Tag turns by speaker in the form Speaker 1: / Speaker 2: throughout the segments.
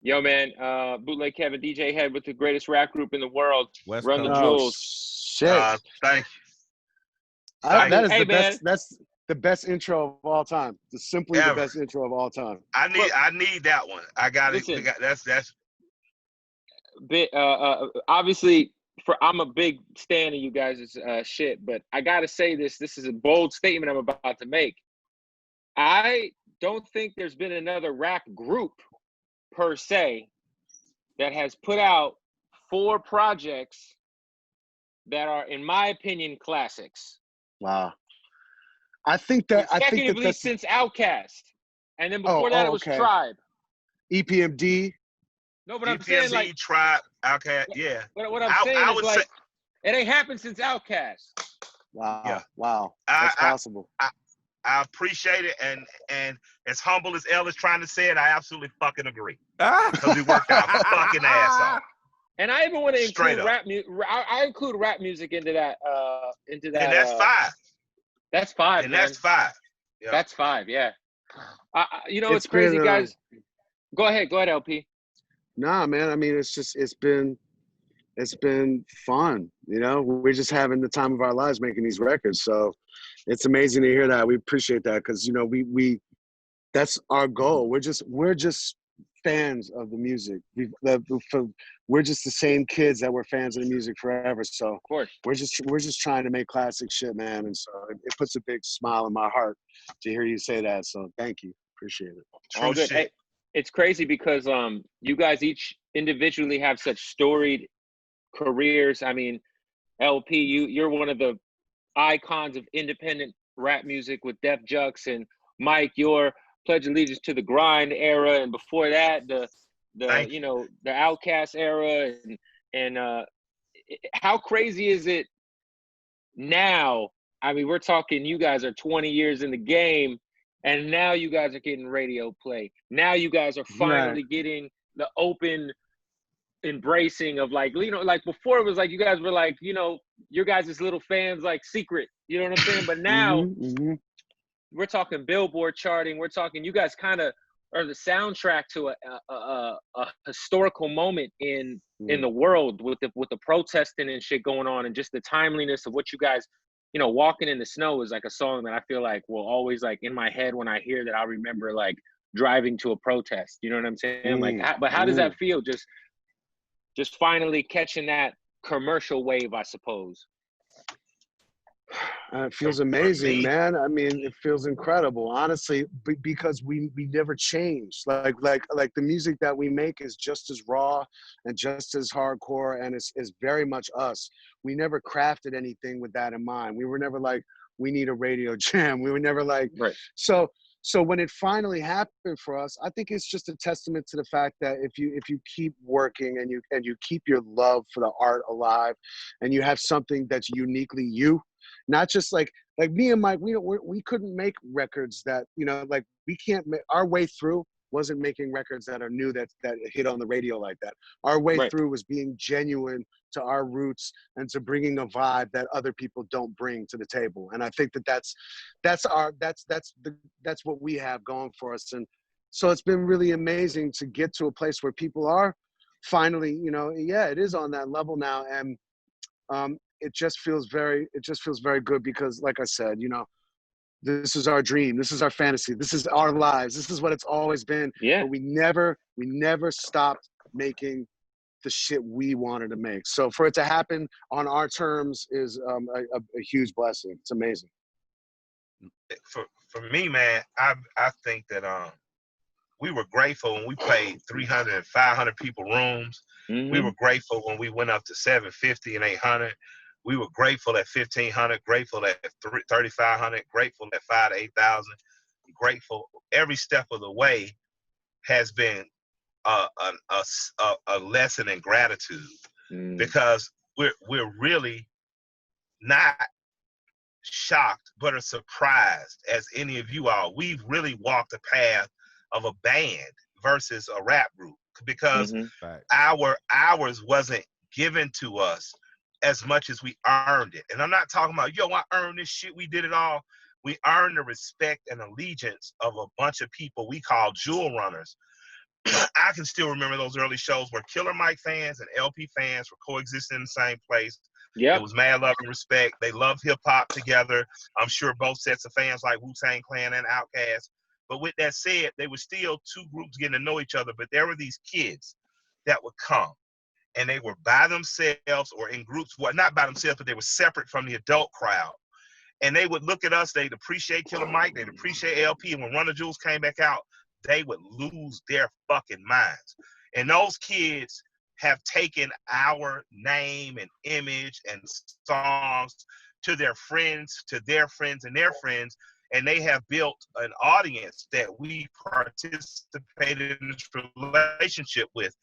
Speaker 1: Yo, man, Bootleg Kevin, DJ Head with the greatest rap group in the world.
Speaker 2: West
Speaker 1: Run the
Speaker 2: Coast.
Speaker 1: jewels.
Speaker 3: Shit.
Speaker 4: Thank you.
Speaker 3: That is
Speaker 1: Hey,
Speaker 3: the
Speaker 1: man.
Speaker 3: best. That's the best intro of all time. It's simply the
Speaker 4: Ever.
Speaker 3: best intro of all time.
Speaker 4: I need that one. I got it.
Speaker 1: Listen.
Speaker 4: That's
Speaker 1: Bit, obviously, I'm a big stan of you guys' shit, but I gotta say this. This is a bold statement I'm about to make. I don't think there's been another rap group per se that has put out 4 projects that are, in my opinion, classics.
Speaker 3: Wow. I think that's
Speaker 1: since Outkast, and then before that it was Tribe.
Speaker 3: EPMD.
Speaker 1: No, but
Speaker 4: EPMD,
Speaker 1: I'm saying, like,
Speaker 4: Tribe, Outkast, yeah.
Speaker 1: What I'm saying is, like, it ain't happened since Outkast.
Speaker 3: Wow.
Speaker 4: Yeah.
Speaker 3: Wow. That's possible.
Speaker 4: I appreciate it, and as humble as L is trying to say it, I absolutely fucking agree.
Speaker 2: Ah.
Speaker 4: Because we worked our fucking ass off.
Speaker 1: And I even want to
Speaker 4: Straight
Speaker 1: include
Speaker 4: up.
Speaker 1: rap music. I include rap music into that.
Speaker 4: And that's 5.
Speaker 1: That's 5.
Speaker 4: And
Speaker 1: man.
Speaker 4: that's 5. Yeah.
Speaker 1: That's 5. Yeah. You know,
Speaker 3: It's
Speaker 1: it's crazy,
Speaker 3: been,
Speaker 1: guys. Go ahead, LP.
Speaker 3: Nah, man. I mean, it's been fun. You know, we're just having the time of our lives making these records. So it's amazing to hear that. We appreciate that because, you know, we that's our goal. We're just fans of the music. We're just the same kids that were fans of the music forever. So
Speaker 1: Of course.
Speaker 3: we're just trying to make classic shit, man. And so it puts a big smile in my heart to hear you say that. So thank you. Appreciate it.
Speaker 1: All good. Hey, it's crazy because you guys each individually have such storied careers. I mean, LP, you're one of the icons of independent rap music with Def Jux, and Mike, you're Pledge Allegiance to the Grind era, and before that, the Outkast era, and how crazy is it now? I mean, we're talking, you guys are 20 years in the game, and now you guys are getting radio play. Now you guys are finally getting the open embracing of, like, you know, like before it was like you guys were like, you know, your guys' little fans, like, secret, you know what I'm saying? But now we're talking Billboard charting. We're talking, you guys kind of are the soundtrack to a historical moment in the world with the protesting and shit going on, and just the timeliness of what you guys, you know, Walking in the Snow is like a song that I feel like will always, like, in my head when I hear that, I'll remember, like, driving to a protest. You know what I'm saying? Like, but how does that feel? Just finally catching that commercial wave, I suppose.
Speaker 3: It feels amazing, man. I mean, it feels incredible, honestly, because we never changed. Like the music that we make is just as raw and just as hardcore, and is very much us. We never crafted anything with that in mind. We were never like, we need a radio jam. We were never like, So when it finally happened for us, I think it's just a testament to the fact that if you keep working and you keep your love for the art alive, and you have something that's uniquely you, not just like me and Mike, we couldn't make records that, you know, like, we can't make our way through. Wasn't making records that are new that hit on the radio like that. Our way through was being genuine to our roots and to bringing a vibe that other people don't bring to the table. And I think that's what we have going for us. And so it's been really amazing to get to a place where people are finally, you know, it is on that level now. And it just feels very good because, like I said, you know, this is our dream. This is our fantasy. This is our lives. This is what it's always been.
Speaker 1: Yeah.
Speaker 3: But we never stopped making the shit we wanted to make. So for it to happen on our terms is a huge blessing. It's amazing.
Speaker 4: For me, man, I think that we were grateful when we played 300 and 500 people rooms. We were grateful when we went up to 750 and 800. We were grateful at 1,500, grateful at 3,500, grateful at 5,000 to 8,000. Grateful every step of the way has been a lesson in gratitude, because we're really not shocked but are surprised, as any of you are. We've really walked the path of a band versus a rap group, because ours wasn't given to us as much as we earned it. And I'm not talking about, yo, I earned this shit, we did it all. We earned the respect and allegiance of a bunch of people we call jewel runners I can still remember those early shows where Killer Mike fans and LP fans were coexisting in the same place.
Speaker 1: Yeah.
Speaker 4: It was mad love and respect. They loved hip hop together. I'm sure both sets of fans like Wu-Tang Clan and Outkast. But with that said, they were still two groups getting to know each other. But there were these kids that would come, and they were by themselves or in groups. Well, not by themselves, but they were separate from the adult crowd. And they would look at us. They'd appreciate Killer Mike. They'd appreciate LP. And when Run the Jewels came back out, they would lose their fucking minds. And those kids have taken our name and image and songs to their friends, to their friends and their friends, and they have built an audience that we participated in this relationship with.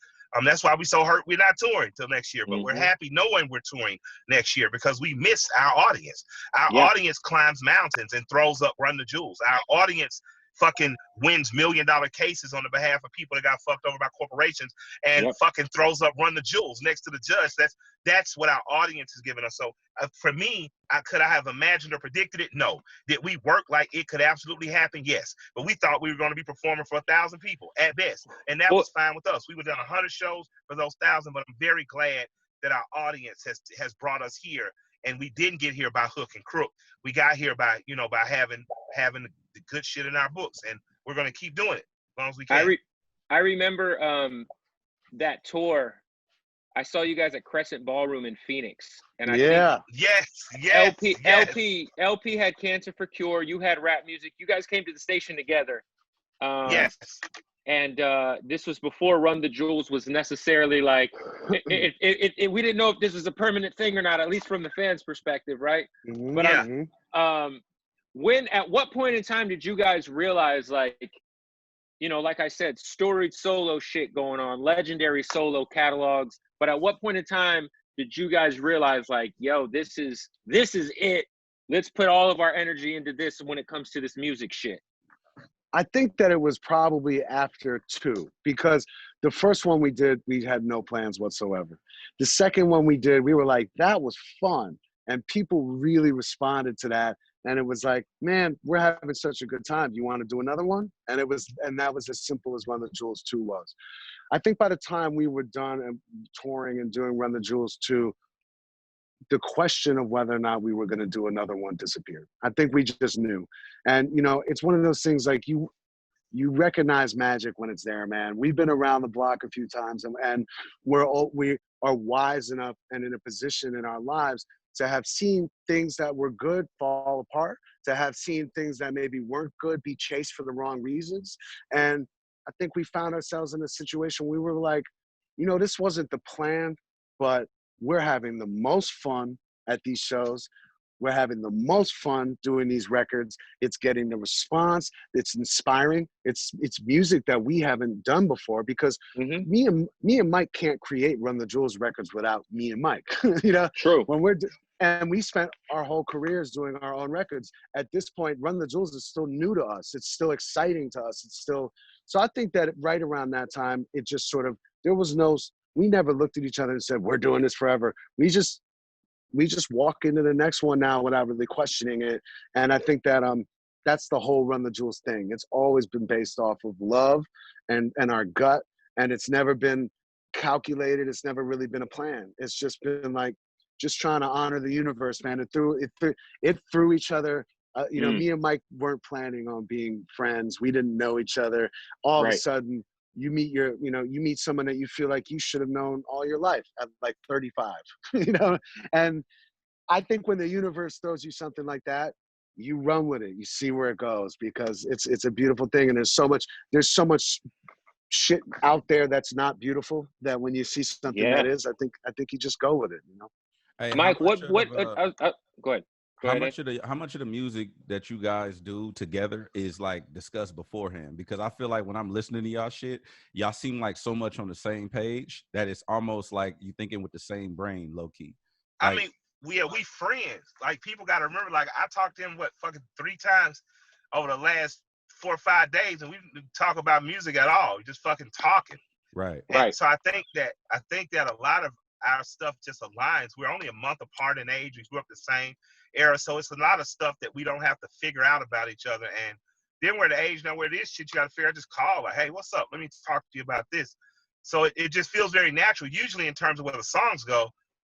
Speaker 4: That's why we're so hurt we're not touring till next year, but we're happy knowing we're touring next year because we miss our audience. Our audience climbs mountains and throws up Run the Jewels. Our audience fucking wins $1 million cases on the behalf of people that got fucked over by corporations and fucking throws up Run the Jewels next to the judge. That's what our audience is giving us. So for me, could I have imagined or predicted it? No. Did we work like it could absolutely happen? Yes. But we thought we were going to be performing for 1,000 people at best. And that was fine with us. We would have done 100 shows for those 1,000, but I'm very glad that our audience has brought us here. And we didn't get here by hook and crook. We got here by, by having the good shit in our books. And we're going to keep doing it as long as we can.
Speaker 1: I remember that tour. I saw you guys at Crescent Ballroom in Phoenix. And I think LP had Cancer for Cure. You had Rap Music. You guys came to the station together.
Speaker 4: Yes.
Speaker 1: And this was before Run the Jewels was necessarily like, we didn't know if this was a permanent thing or not, at least from the fans' perspective, right? But at what point in time did you guys realize, like, like I said, storied solo shit going on, legendary solo catalogs, but at what point in time did you guys realize, like, yo, this is it. Let's put all of our energy into this when it comes to this music shit?
Speaker 3: I think that it was probably after 2, because the first one we did, we had no plans whatsoever. The second one we did, we were like, that was fun. And people really responded to that. And it was like, man, we're having such a good time. You want to do another one? And that was as simple as Run the Jewels 2 was. I think by the time we were done and touring and doing Run the Jewels 2, the question of whether or not we were going to do another one disappeared. I think we just knew. And, it's one of those things like you recognize magic when it's there, man. We've been around the block a few times and we are wise enough and in a position in our lives to have seen things that were good fall apart, to have seen things that maybe weren't good be chased for the wrong reasons. And I think we found ourselves in a situation we were like, this wasn't the plan, but we're having the most fun at these shows. We're having the most fun doing these records. It's getting the response. It's inspiring. It's music that we haven't done before because me and Mike can't create Run the Jewels records without me and Mike.
Speaker 1: True.
Speaker 3: And we spent our whole careers doing our own records. At this point, Run the Jewels is still new to us. It's still exciting to us. So I think that right around that time, it just sort of, we never looked at each other and said, we're doing this forever. We just walk into the next one now without really questioning it. And I think that that's the whole Run the Jewels thing. It's always been based off of love and our gut. And it's never been calculated. It's never really been a plan. It's just been like, just trying to honor the universe, man. It threw each other. Me and Mike weren't planning on being friends. We didn't know each other. All of a sudden, you meet someone that you feel like you should have known all your life at like 35, And I think when the universe throws you something like that, you run with it. You see where it goes because it's a beautiful thing. And there's so much shit out there that's not beautiful that when you see something that is, I think you just go with it,
Speaker 1: Hey, Mike, go ahead.
Speaker 2: How much of the music that you guys do together is like discussed beforehand? Because I feel like when I'm listening to y'all shit, y'all seem like so much on the same page that it's almost like you thinking with the same brain, low key.
Speaker 4: Like, I mean, we friends. Like people got to remember. Like I talked to him fucking 3 times over the last 4 or 5 days, and we didn't talk about music at all. We just fucking talking.
Speaker 2: Right.
Speaker 4: So I think that a lot of our stuff just aligns. We're only a month apart in age. We grew up the same era. So it's a lot of stuff that we don't have to figure out about each other. And Then we're at the age now where this shit you gotta figure out, just call like, hey, what's up? Let me talk to you about this. So it just feels very natural. Usually in terms of where the songs go,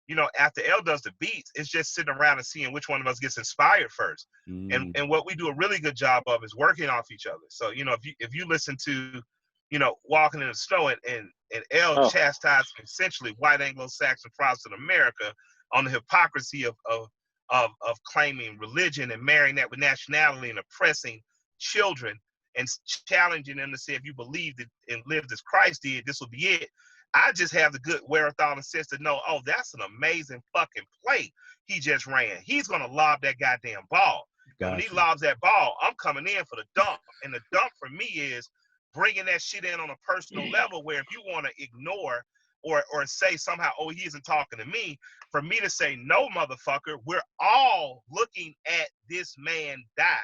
Speaker 4: you know, after L does the beats, it's just sitting around and seeing which one of us gets inspired first. And what we do a really good job of is working off each other. So, you know, if you listen to, you know, Walking in the Snow and L chastised essentially white Anglo-Saxon Protestant America on the hypocrisy of claiming religion and marrying that with nationality and oppressing children and challenging them to say, if you believed it and lived as Christ did, this will be it. I just have the good wherewithal and sense to know, oh, that's an amazing fucking play he just ran. He's going to lob that goddamn ball. Gotcha. And when he lobs that ball, I'm coming in for the dump. And the dump for me is bringing that shit in on a personal level where if you want to ignore or say somehow, oh, he isn't talking to me, for me to say, no, motherfucker, we're all looking at this man die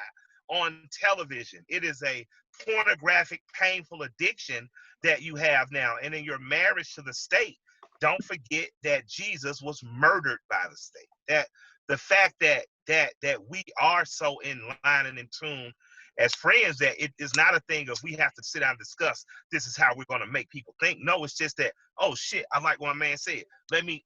Speaker 4: on television. It is a pornographic, painful addiction that you have now. And in your marriage to the state, don't forget that Jesus was murdered by the state. That the fact that we are so in line and in tune as friends, that it is not a thing of we have to sit down and discuss this is how we're going to make people think. No, it's just that, oh shit, I like what my man said. Let me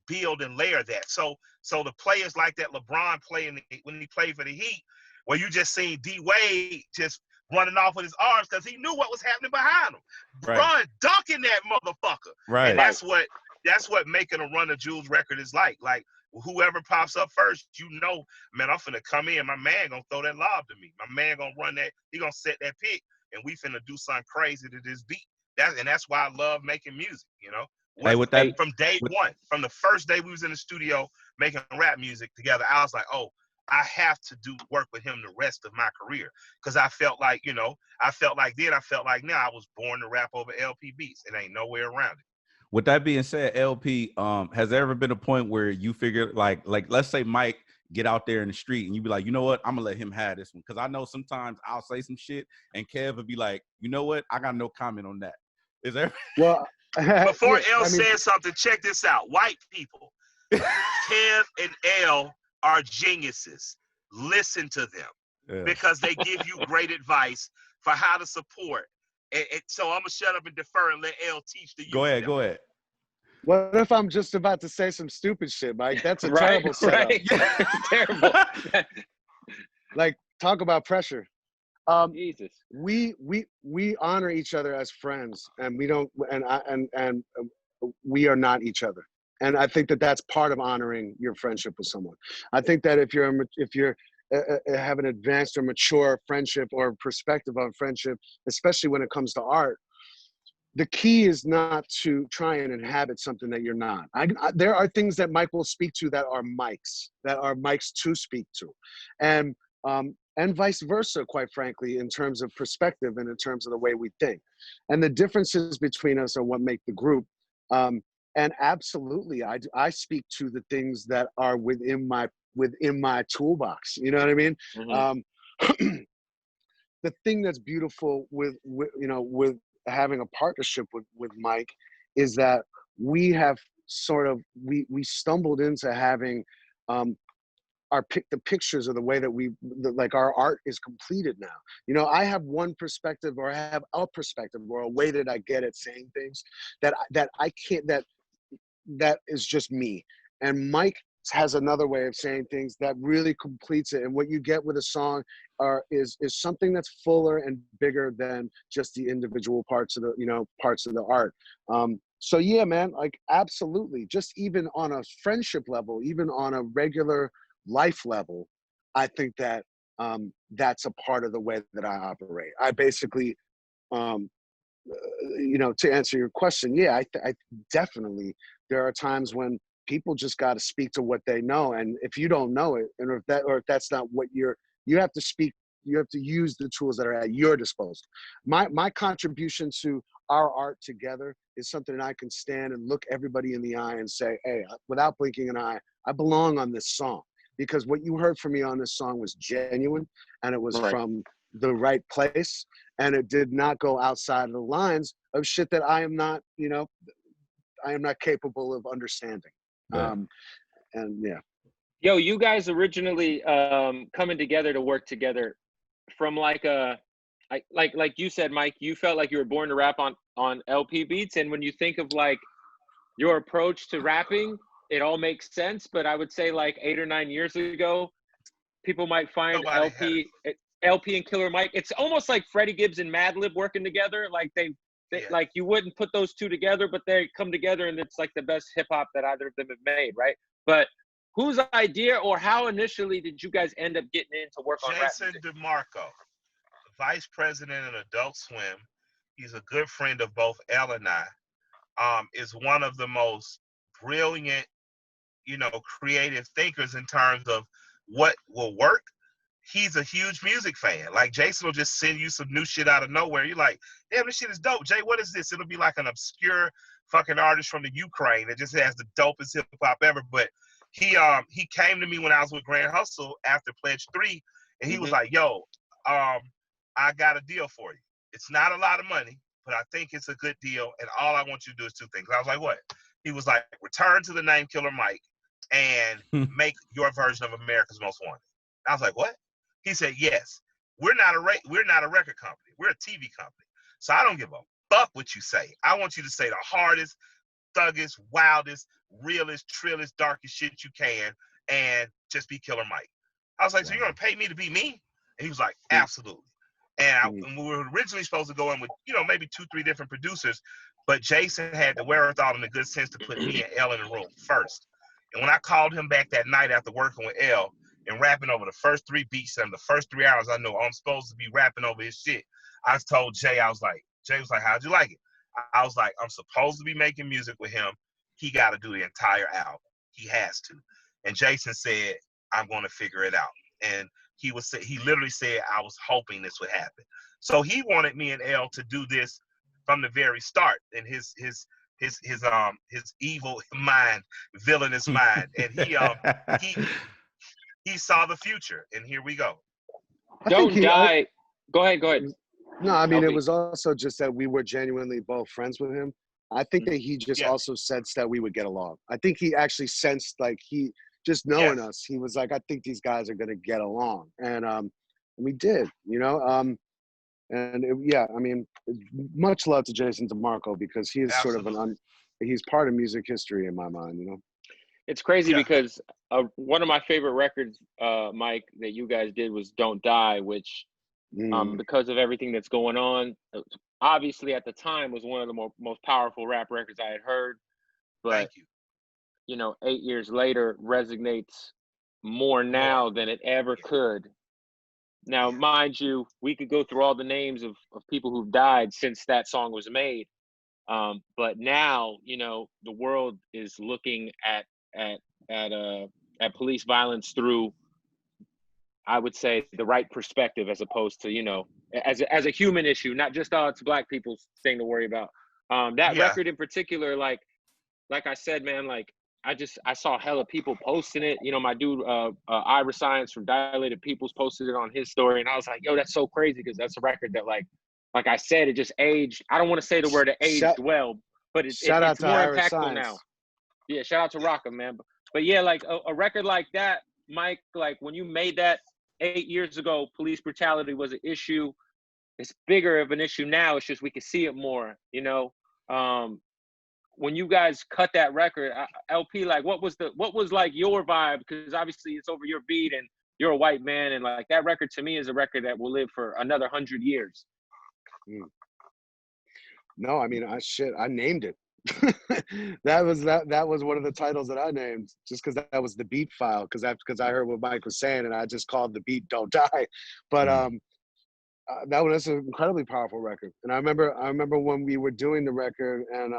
Speaker 4: build and layer that. So the players like that LeBron playing when he played for the Heat, where you just seen D Wade just running off with his arms because he knew what was happening behind him. Right. Bron dunking that motherfucker. Right. And that's what making a Run the Jewels record is like. Like whoever pops up first, you know, man, I'm finna come in. My man gonna throw that lob to me. My man gonna run that. He gonna set that pick, and we finna do something crazy to this beat. That's why I love making music. You know. From day one, from the first day we was in the studio making rap music together, I was like, oh, I have to do work with him the rest of my career. Because I felt like, you know, I felt like now I was born to rap over LP beats. It ain't no way around it.
Speaker 2: With that being said, LP, has there ever been a point where you figure like let's say Mike get out there in the street and you be like, you know what, I'm gonna let him have this one. Because I know sometimes I'll say some shit and Kev would be like, you know what, I got no comment on that. Is there?
Speaker 3: Well,
Speaker 4: before L says something, check this out. White people, Kev and L are geniuses. Listen to them because they give you great advice for how to support. And so I'm gonna shut up and defer and let L teach the youth.
Speaker 2: Go ahead.
Speaker 3: What if I'm just about to say some stupid shit, Mike? That's a terrible setup.
Speaker 1: Right. It's terrible.
Speaker 3: Like, talk about pressure.
Speaker 1: Jesus.
Speaker 3: We honor each other as friends, and we don't, and we are not each other. And I think that that's part of honoring your friendship with someone. I think that if you're have an advanced or mature friendship or perspective on friendship, especially when it comes to art, the key is not to try and inhabit something that you're not. There are things that Mike will speak to that are Mike's to speak to, and vice versa, quite frankly, in terms of perspective and in terms of the way we think. And the differences between us are what make the group. And absolutely, I speak to the things that are within my toolbox. You know what I mean? Mm-hmm. The thing that's beautiful with having a partnership with Mike is that we have sort of we stumbled into having the pictures of the way that our art is completed now. You know, I have one perspective, or I have a perspective, or a way that I get at saying things that I can't, that is just me. And Mike has another way of saying things that really completes it. And what you get with a song is something that's fuller and bigger than just the individual parts of the art. So yeah, man, like absolutely. Just even on a friendship level, even on a regular life level, I think that that's a part of the way that I operate. I basically, to answer your question, yeah, I definitely, there are times when people just got to speak to what they know. And if you don't know it, and if that's not what you have to speak, you have to use the tools that are at your disposal. My contribution to our art together is something that I can stand and look everybody in the eye and say, hey, without blinking an eye, I belong on this song. Because what you heard from me on this song was genuine, and it was from the right place, and it did not go outside of the lines of shit that I am not capable of understanding. Yeah. And yeah.
Speaker 1: Yo, you guys originally coming together to work together, from like a like you said, Mike, you felt like you were born to rap on LP beats, and when you think of like your approach to rapping, it all makes sense. But I would say like 8 or 9 years ago, people might find LP and Killer Mike. It's almost like Freddie Gibbs and Madlib working together. Like they like you wouldn't put those two together, but they come together, and it's like the best hip hop that either of them have made, right? But whose idea or how initially did you guys end up getting into work on rap music?
Speaker 4: Jason DeMarco, vice president of Adult Swim. He's a good friend of both Elle and I. Is one of the most brilliant, creative thinkers in terms of what will work. He's a huge music fan. Like Jason will just send you some new shit out of nowhere. You're like, damn, this shit is dope. Jay, what is this? It'll be like an obscure fucking artist from the Ukraine that just has the dopest hip hop ever. But he came to me when I was with Grand Hustle after Pledge 3, and he was like, yo, I got a deal for you. It's not a lot of money, but I think it's a good deal, and all I want you to do is 2 things. I was like, what? He was like, return to the name Killer Mike and make your version of America's Most Wanted. I was like, what? He said, yes. We're not a record company. We're a TV company. So I don't give a fuck what you say. I want you to say the hardest, thuggest, wildest, realest, trillest, darkest shit you can, and just be Killer Mike. I was like, so you're gonna pay me to be me? And he was like, absolutely. And we were originally supposed to go in with, maybe 2-3 different producers, but Jason had the wherewithal and the good sense to put me and Elle in the room first. And when I called him back that night after working with Elle and rapping over the first 3 beats and the first 3 hours, I know I'm supposed to be rapping over his shit. I told Jay, Jay was like, how'd you like it? I was like, I'm supposed to be making music with him. He got to do the entire album. He has to. And Jason said, I'm going to figure it out. And he literally said, I was hoping this would happen. So he wanted me and Elle to do this from the very start in his evil mind, villainous mind. And he saw the future, and here we go.
Speaker 1: Don't die. Go ahead.
Speaker 3: No, I mean, it was also just that we were genuinely both friends with him. I think that he just also sensed that we would get along. I think he actually sensed, like, he just knowing us, he was like, I think these guys are going to get along. And we did, I mean, much love to Jason DeMarco, because he is sort of he's part of music history in my mind,
Speaker 1: It's crazy because one of my favorite records, Mike, that you guys did was Don't Die, which because of everything that's going on, obviously at the time was one of the most powerful rap records I had heard. But,
Speaker 4: thank you.
Speaker 1: 8 years later resonates more now than it ever could. Now, mind you, we could go through all the names of people who've died since that song was made. But now, the world is looking at police violence through, I would say, the right perspective, as opposed to, as a human issue, not just, it's Black people's thing to worry about. That record in particular, like I said, man, like, I saw hella people posting it. My dude, Ira Science from Dilated Peoples posted it on his story. And I was like, yo, that's so crazy, because that's a record that, like I said, it just aged. I don't want to say the word it aged well, but it's more impactful now. Yeah, shout out to Rocha, man. But yeah, like a record like that, Mike, like when you made that 8 years ago, police brutality was an issue. It's bigger of an issue now. It's just we can see it more, when you guys cut that record, LP, like what was like your vibe? Because obviously it's over your beat and you're a white man, and like that record to me is a record that will live for another 100 years.
Speaker 3: No, I mean, I named it. that was one of the titles that I named, just because that was the beat file, because I heard what Mike was saying, and I just called the beat Don't Die. But that's an incredibly powerful record. And I remember when we were doing the record, and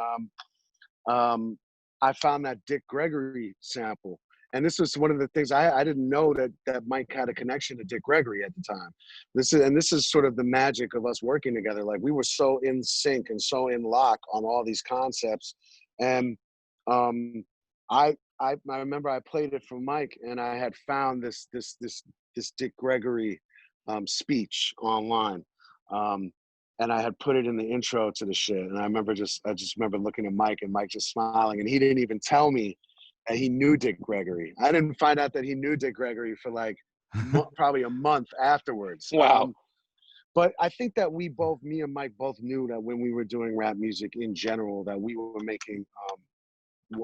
Speaker 3: I found that Dick Gregory sample. And this was one of the things I didn't know that Mike had a connection to Dick Gregory at the time. This is sort of the magic of us working together. Like, we were so in sync and so in lock on all these concepts. And I remember I played it for Mike, and I had found this Dick Gregory speech online. And I had put it in the intro to the shit. And I just remember looking at Mike, and Mike just smiling, and he didn't even tell me that he knew Dick Gregory. I didn't find out that he knew Dick Gregory for like probably a month afterwards.
Speaker 1: Wow.
Speaker 3: But I think that me and Mike both knew that when we were doing rap music in general, that we were making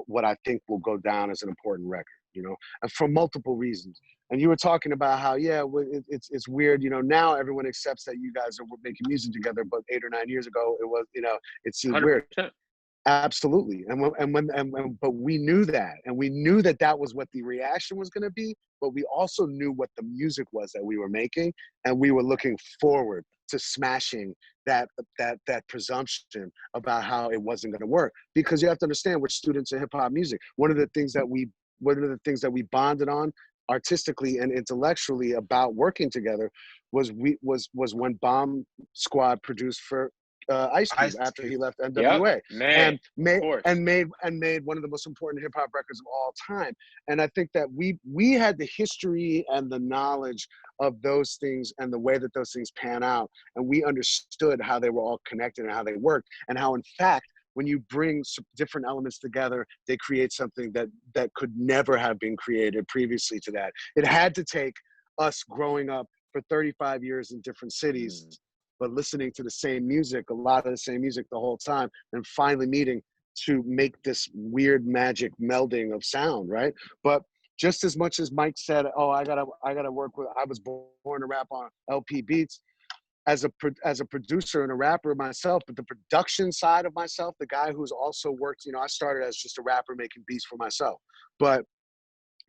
Speaker 3: what I think will go down as an important record, and for multiple reasons. And you were talking about how, it's weird, now everyone accepts that you guys are making music together, but 8 or 9 years ago, it was, it seemed
Speaker 1: 100%.
Speaker 3: weird. Absolutely. But we knew that, and we knew that that was what the reaction was going to be, but we also knew what the music was that we were making, and we were looking forward to smashing that presumption about how it wasn't going to work. Because you have to understand, we're students of hip hop music. One of the things that we bonded on artistically and intellectually about working together was when Bomb Squad produced for Ice Cube after he left NWA,
Speaker 1: man,
Speaker 3: and made one of the most important hip hop records of all time. And I think that we had the history and the knowledge of those things and the way that those things pan out, and we understood how they were all connected and how they worked, and how in fact, when you bring different elements together, they create something that could never have been created previously to that. It had to take us growing up for 35 years in different cities, but listening to the same music, a lot of the same music the whole time, and finally meeting to make this weird magic melding of sound, right? But just as much as Mike said, "Oh, I gotta work with," I was born to rap on LP beats. As a producer and a rapper myself, but the production side of myself, the guy who's also worked, I started as just a rapper making beats for myself, but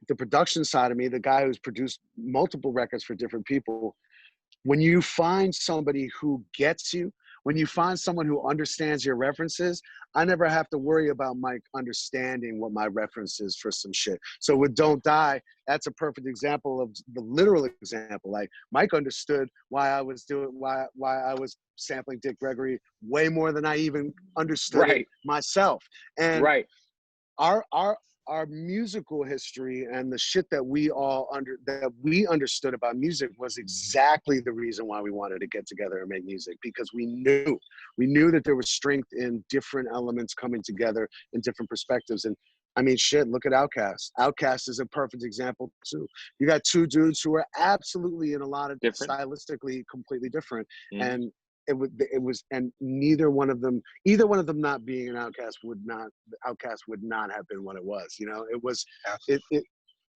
Speaker 3: the production side of me, the guy who's produced multiple records for different people, when you find somebody who gets you, when you find someone who understands your references, I never have to worry about Mike understanding what my reference is for some shit. So with Don't Die, that's a perfect example of the literal example. Like, Mike understood why I was sampling Dick Gregory way more than I even understood it myself. And our musical history and the shit that we understood about music was exactly the reason why we wanted to get together and make music, because we knew that there was strength in different elements coming together in different perspectives. And I mean, shit, look at Outkast. Outkast is a perfect example too. You got two dudes who are absolutely in a lot of stylistically completely different. And it was, and either one of them not being an Outkast would not have been what it was. It was,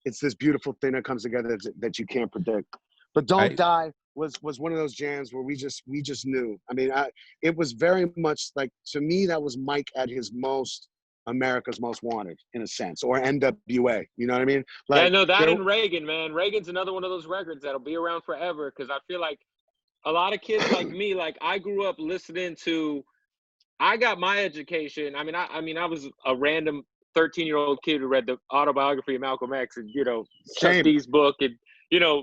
Speaker 3: it's this beautiful thing that comes together that you can't predict. But Don't Die was one of those jams where we just knew. I mean, it was very much like, to me, that was Mike at his most America's Most Wanted, in a sense, or NWA. You know what I mean?
Speaker 1: Like, that and Reagan, man. Reagan's another one of those records that'll be around forever, because I feel like a lot of kids like me, like, I grew up listening to, I got my education. I mean, I was a random 13-year-old kid who read the autobiography of Malcolm X and, Chuck D's book and,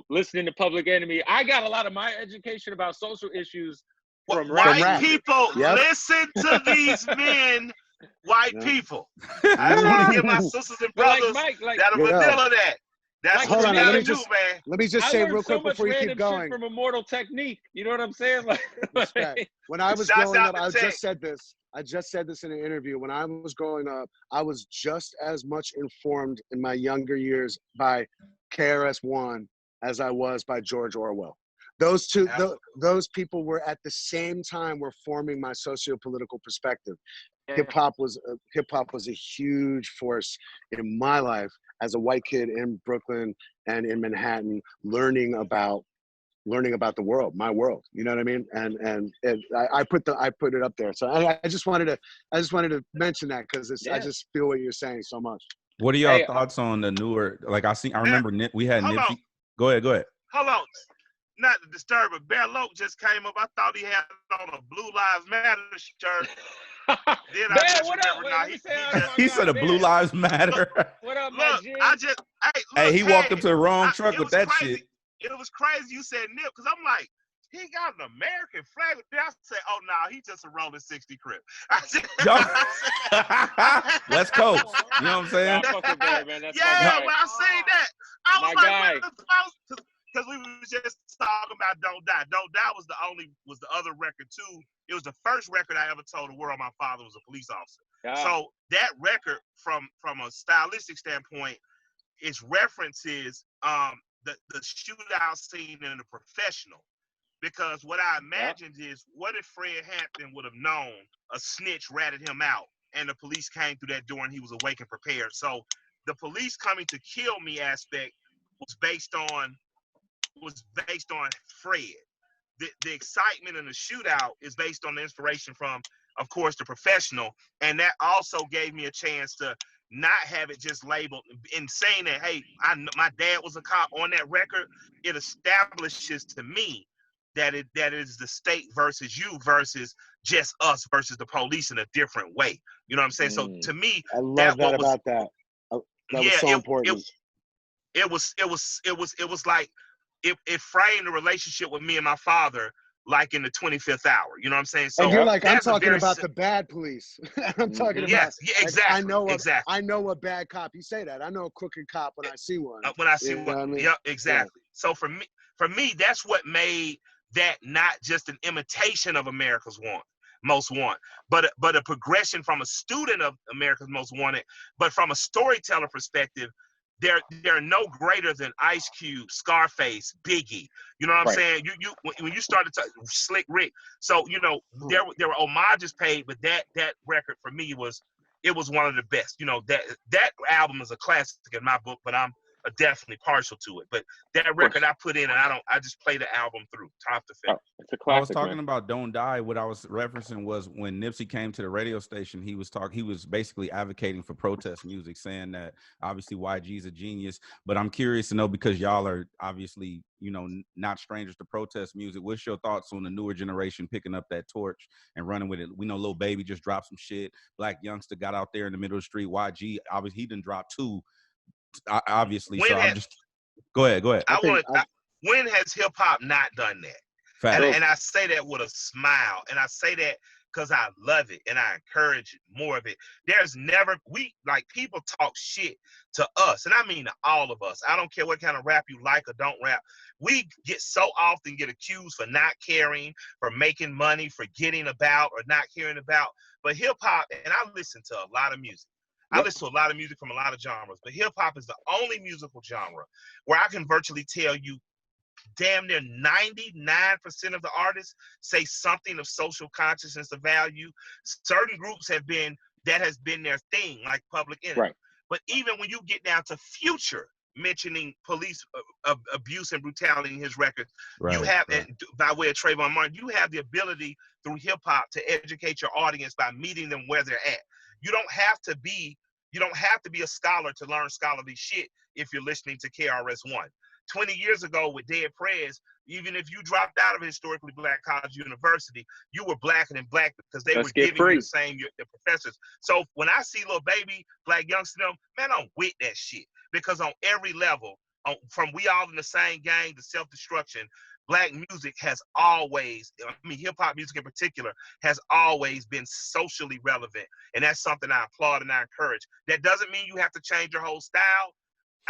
Speaker 1: listening to Public Enemy. I got a lot of my education about social issues from
Speaker 4: white people. Listen to these men, white people. I just want to give my sisters and brothers that are vanilla that. That's
Speaker 3: hold on,
Speaker 4: let
Speaker 3: me just say real quick before you keep going.
Speaker 1: From Immortal Technique, you know what I'm saying?
Speaker 3: When I was growing up, I just said this in an interview. When I was growing up, I was just as much informed in my younger years by KRS-One as I was by George Orwell. Those two, those people were at the same time were forming my socio-political perspective. Hip hop was a huge force in my life as a white kid in Brooklyn and in Manhattan, learning about the world, my world. You know what I mean? And I put it up there. So I just wanted to mention that, because I just feel what you're saying so much.
Speaker 2: What are y'all thoughts on the newer? Like, I remember we had Nipsey. Go ahead.
Speaker 4: Hold on. Not to disturb, but Bear Loke just came up. I thought he had on a Blue Lives Matter shirt. Then
Speaker 1: Bear, what up?
Speaker 2: He said a Blue Lives Matter.
Speaker 1: What up,
Speaker 4: look,
Speaker 2: he walked up to the wrong truck with that shit.
Speaker 4: It was crazy you said Nip, because I'm like, he got an American flag. Then I said, oh, no, he just a rolling 60 Crip.
Speaker 2: Let's go. You know what I'm saying?
Speaker 1: Bear, man.
Speaker 4: When I seen that, I was like, because we was just talking about Don't Die. Don't Die was the other record too. It was the first record I ever told the world my father was a police officer.
Speaker 1: Yeah.
Speaker 4: So that record, from a stylistic standpoint, its references the shootout scene in The Professional. Because what I imagined is, what if Fred Hampton would have known a snitch ratted him out and the police came through that door and he was awake and prepared? So the police coming to kill me aspect was based on Fred. The excitement in the shootout is based on the inspiration from, of course, The Professional. And that also gave me a chance to not have it just labeled in saying that, hey, my dad was a cop on that record. It establishes to me that it is the state versus you versus just us versus the police in a different way. You know what I'm saying? So to me,
Speaker 3: I love that about that. That was so important.
Speaker 4: It was like it framed the relationship with me and my father like in the 25th hour. You know what I'm saying? So
Speaker 3: and you're like, I'm talking about the bad police. I'm talking about.
Speaker 4: Yes, yeah, exactly.
Speaker 3: I know a bad cop. You say that. I know a crooked cop when I see one.
Speaker 4: When I see one. I mean? Yeah, exactly. Yeah. So for me, that's what made that not just an imitation of America's Most Wanted, but a progression from a student of America's Most Wanted, but from a storyteller perspective. There are no greater than Ice Cube, Scarface, Biggie. You know what I'm saying? You when you started to Slick Rick. So there were homages paid, but that record for me was one of the best. That album is a classic in my book, but I'm definitely partial to it. But that record I put in, and I just play the album through top to finish.
Speaker 1: It's a classic.
Speaker 2: I was talking about Don't Die. What I was referencing was when Nipsey came to the radio station, he was basically advocating for protest music, saying that obviously YG's a genius. But I'm curious to know, because y'all are obviously, not strangers to protest music. What's your thoughts on the newer generation picking up that torch and running with it? We know Lil Baby just dropped some shit. Black Youngster got out there in the middle of the street. YG, obviously, he done dropped 2. Obviously, go ahead.
Speaker 4: When has hip hop not done that? And I say that with a smile, and I say that because I love it and I encourage more of it. There's never people talk shit to us, and I mean to all of us. I don't care what kind of rap you like or don't rap. We so often get accused for not caring, for making money, forgetting about or not caring about. But hip hop, and I listen to a lot of music. I listen to a lot of music from a lot of genres, but hip-hop is the only musical genre where I can virtually tell you damn near 99% of the artists say something of social consciousness or value. Certain groups has been their thing, like Public Enemy.
Speaker 1: Right.
Speaker 4: But even when you get down to Future mentioning police abuse and brutality in his records, you have, by way of Trayvon Martin, you have the ability through hip-hop to educate your audience by meeting them where they're at. You don't have to be a scholar to learn scholarly shit if you're listening to KRS-One. 20 years ago with Dead Prez, even if you dropped out of a historically black college university, you were blacker than black because they were giving you the same the professors. So when I see Lil Baby, Black Youngster, man, I'm with that shit. Because on every level, from We All in the Same Gang to Self-Destruction, black music has always, hip-hop music in particular, has always been socially relevant. And that's something I applaud and I encourage. That doesn't mean you have to change your whole style.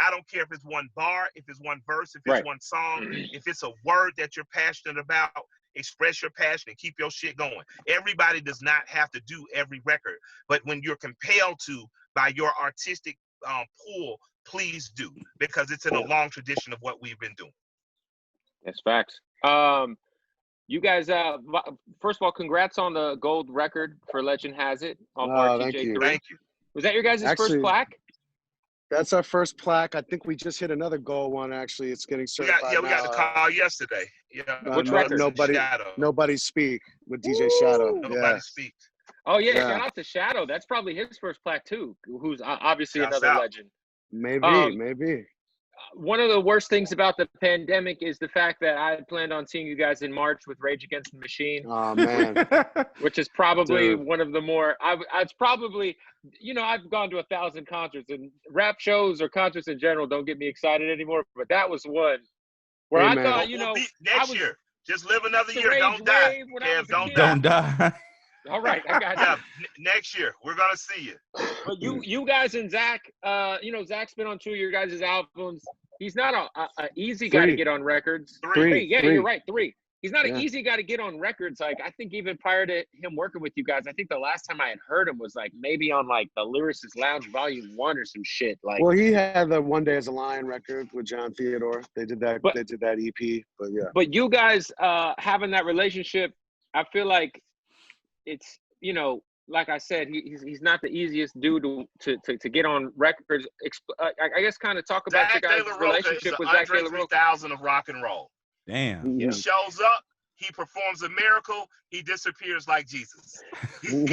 Speaker 4: I don't care if it's one bar, if it's one verse, if it's one song, if it's a word that you're passionate about, express your passion and keep your shit going. Everybody does not have to do every record. But when you're compelled to by your artistic pool, please do. Because it's in a long tradition of what we've been doing.
Speaker 1: That's facts. You guys, first of all, congrats on the gold record for Legend Has It off RTJ4.
Speaker 4: Thank you.
Speaker 1: Was that your guys' first plaque?
Speaker 3: That's our first plaque. I think we just hit another gold one. Actually, it's getting certified.
Speaker 4: We got the call yesterday.
Speaker 1: Which record?
Speaker 3: Nobody Speak with DJ Shadow.
Speaker 4: Nobody Speaks.
Speaker 1: Oh yeah, shout out to Shadow. That's probably his first plaque too. Who's obviously another legend.
Speaker 3: Maybe.
Speaker 1: One of the worst things about the pandemic is the fact that I had planned on seeing you guys in March with Rage Against the Machine.
Speaker 3: Oh man,
Speaker 1: which is probably one of the more. It's probably, I've gone to 1,000 concerts, and rap shows or concerts in general don't get me excited anymore. But that was one where I thought,
Speaker 4: next year, just live another year. Don't die. Kev,
Speaker 2: don't die.
Speaker 1: All right, I got you.
Speaker 4: Next year, we're gonna see you.
Speaker 1: But you guys and Zach, Zach's been on 2 of your guys' albums. He's not a easy guy to get on records.
Speaker 4: 3.
Speaker 1: You're right. 3. he's not an easy guy to get on records. Like, I think even prior to him working with you guys, I think the last time I had heard him was like maybe on like the Lyricist Lounge Volume 1 or some shit. Like,
Speaker 3: well, he had the One Day as a Lion record with John Theodore. They did that. They did that EP. But yeah.
Speaker 1: But you guys having that relationship, I feel like it's, you know, like I said, he's not the easiest dude to get on records. I guess kind of talk about your guys' relationship with Zach De La Rocha.
Speaker 4: 3000 of rock and roll.
Speaker 2: Damn.
Speaker 4: He shows up, he performs a miracle, he disappears like Jesus. And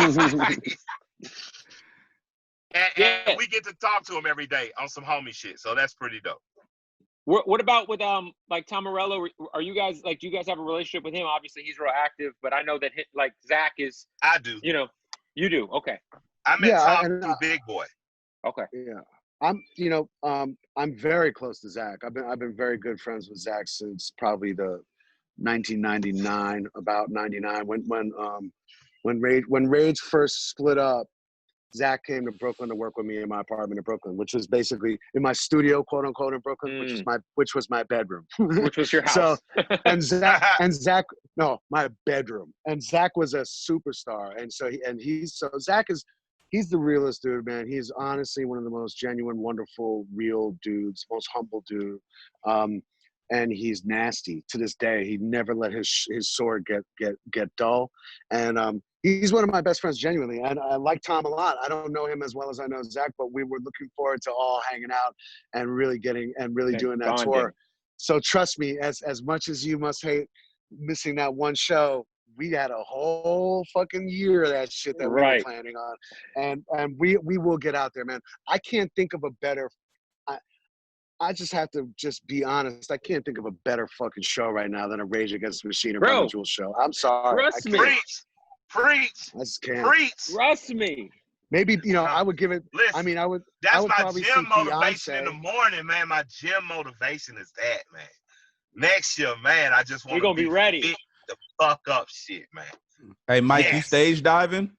Speaker 4: we get to talk to him every day on some homie shit. So that's pretty dope.
Speaker 1: What about with like Tom Morello? Are you guys like, do you guys have a relationship with him? Obviously he's real active, but I know that like Zach is.
Speaker 4: I do.
Speaker 1: You know, you do. Okay.
Speaker 4: I met Tom through Big Boy.
Speaker 1: Okay.
Speaker 3: Yeah. I'm very close to Zach. I've been very good friends with Zach since probably the 1999, about 99, when Rage first split up. Zach came to Brooklyn to work with me in my apartment in Brooklyn, which was basically in my studio, quote unquote, in Brooklyn, which was my bedroom.
Speaker 1: Which was your house.
Speaker 3: So, Zach, no, my bedroom. And Zach was a superstar, and so Zach he's the realest dude, man. He's honestly one of the most genuine, wonderful, real dudes, most humble dude. And he's nasty to this day. He never let his sword get dull. And he's one of my best friends, genuinely. And I like Tom a lot. I don't know him as well as I know Zach, but we were looking forward to all hanging out and really doing that tour. So trust me, as much as you must hate missing that one show, we had a whole fucking year of that shit that we were planning on. And we will get out there, man. I can't think of a better I just have to just be honest. I can't think of a better fucking show right now than a Rage Against the Machine and Run the Jewels show. I'm sorry.
Speaker 1: Trust me.
Speaker 4: Preach.
Speaker 3: I just can't.
Speaker 4: Preach.
Speaker 1: Trust me.
Speaker 3: Maybe, I would give it.
Speaker 4: Listen,
Speaker 3: I mean, I would.
Speaker 4: That's
Speaker 3: I would
Speaker 4: my gym motivation
Speaker 3: Beyonce.
Speaker 4: in the morning, man. My gym motivation is that, man. Next year, man, I just want to
Speaker 1: be ready.
Speaker 4: Fit the fuck up shit, man.
Speaker 2: Hey, Mike, you stage diving?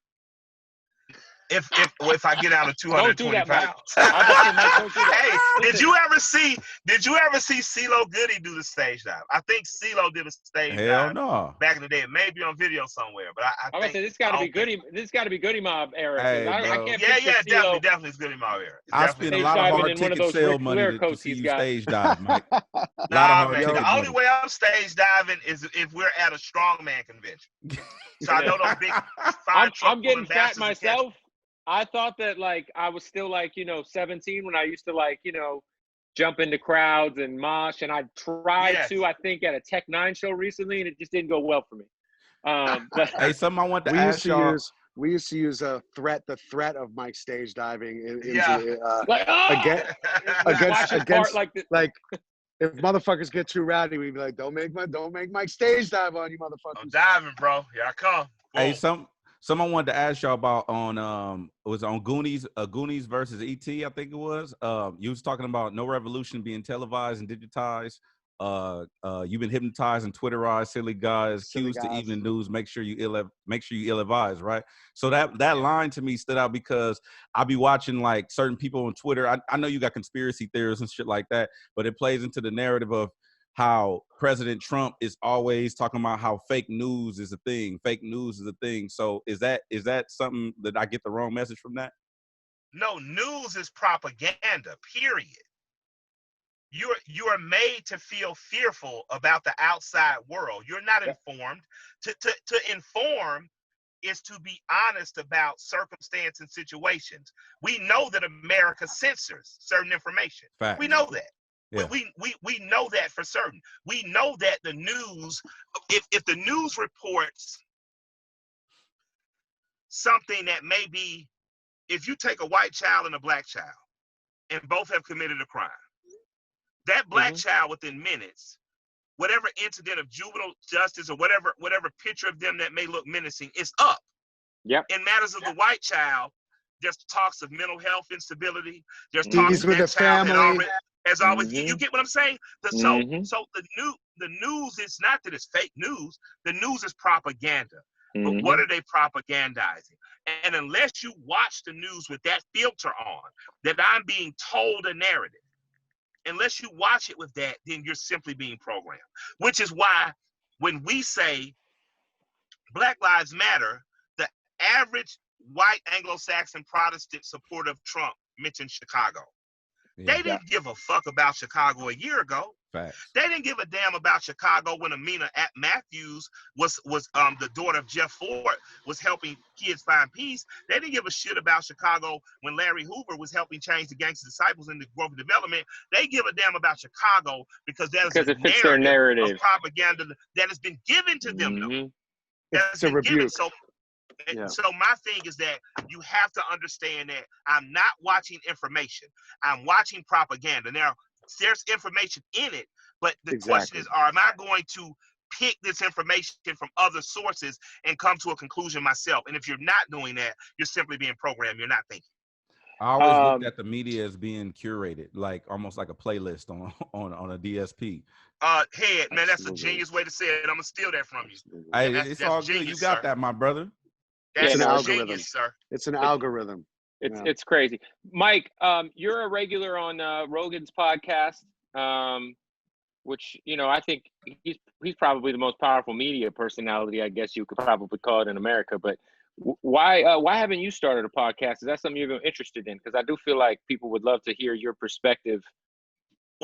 Speaker 4: If I get out of 220 pounds.
Speaker 1: Hey,
Speaker 4: did you ever see CeeLo Goody do the stage dive? I think CeeLo did a stage dive back in the day. It may be on video somewhere, but I think
Speaker 1: this got to be Goody. This got to be Goody Mob era.
Speaker 2: Hey,
Speaker 1: I can't
Speaker 4: definitely it's Goody Mob era.
Speaker 2: I spent a lot of hard ticket sale money to see you stage dive, Mike.
Speaker 4: Nah, man. The only way I'm stage diving is if we're at a strongman convention. So I know those big.
Speaker 1: I'm getting fat myself. I thought that like I was still like 17 when I used to like jump into crowds and mosh, and I tried to I think at a Tech 9 show recently, and it just didn't go well for me. But
Speaker 2: hey, something I want to ask y'all.
Speaker 3: We used to use the threat of Mike stage diving against like if motherfuckers get too rowdy, we'd be like, don't make Mike stage dive on you, motherfuckers.
Speaker 4: I'm diving, bro. Here I come. Boom.
Speaker 2: Hey, Someone wanted to ask y'all about it was on Goonies versus ET, I think it was. You was talking about No Revolution being televised and digitized. You've been hypnotized and Twitterized, silly guys, cues to evening news. Make sure you ill-advised, right? So that line to me stood out because I be watching like certain people on Twitter. I know you got conspiracy theories and shit like that, but it plays into the narrative of how President Trump is always talking about how fake news is a thing. Fake news is a thing. So is that something that I get the wrong message from that?
Speaker 4: No, news is propaganda, period. You are made to feel fearful about the outside world. You're not informed. To inform is to be honest about circumstance and situations. We know that America censors certain information.
Speaker 2: Fact.
Speaker 4: We know that.
Speaker 2: Yeah.
Speaker 4: We know that for certain. We know that the news, if the news reports something that may be, if you take a white child and a black child and both have committed a crime, that black child within minutes, whatever incident of juvenile justice or whatever picture of them that may look menacing is up.
Speaker 1: Yep.
Speaker 4: In matters of the white child, there's talks of mental health instability. There's talks of
Speaker 3: with the family.
Speaker 4: As always, you get what I'm saying? So the news is not that it's fake news. The news is propaganda. But what are they propagandizing? And unless you watch the news with that filter on, that I'm being told a narrative, unless you watch it with that, then you're simply being programmed. Which is why when we say Black Lives Matter, the average white Anglo-Saxon Protestant supporter of Trump mentioned Chicago.
Speaker 2: Yeah.
Speaker 4: They didn't give a fuck about Chicago a year ago.
Speaker 2: Facts.
Speaker 4: They didn't give a damn about Chicago when Amina Matthews was the daughter of Jeff Ford, was helping kids find peace. They didn't give a shit about Chicago when Larry Hoover was helping change the Gangster Disciples into growth and development. They give a damn about Chicago because that is
Speaker 1: it fits their narrative
Speaker 4: of propaganda that has been given to them.
Speaker 1: Mm-hmm.
Speaker 3: It's a rebuke.
Speaker 4: So my thing is that you have to understand that I'm not watching information. I'm watching propaganda. Now, there's information in it, but the question is, am I going to pick this information from other sources and come to a conclusion myself? And if you're not doing that, you're simply being programmed. You're not thinking.
Speaker 2: I always looked at the media as being curated, like almost like a playlist on a DSP.
Speaker 4: Head, man, that's a genius way to say it. I'm gonna steal that from you.
Speaker 2: Hey, it's all good.
Speaker 4: Genius,
Speaker 2: you got
Speaker 4: sir.
Speaker 2: that, my brother.
Speaker 4: That's
Speaker 3: an algorithm,
Speaker 4: genius, sir.
Speaker 3: It's an algorithm.
Speaker 1: It's crazy. Mike, you're a regular on Rogan's podcast, which, you know, I think he's probably the most powerful media personality, I guess you could probably call it, in America. But why haven't you started a podcast? Is that something you're interested in? Because I do feel like people would love to hear your perspective.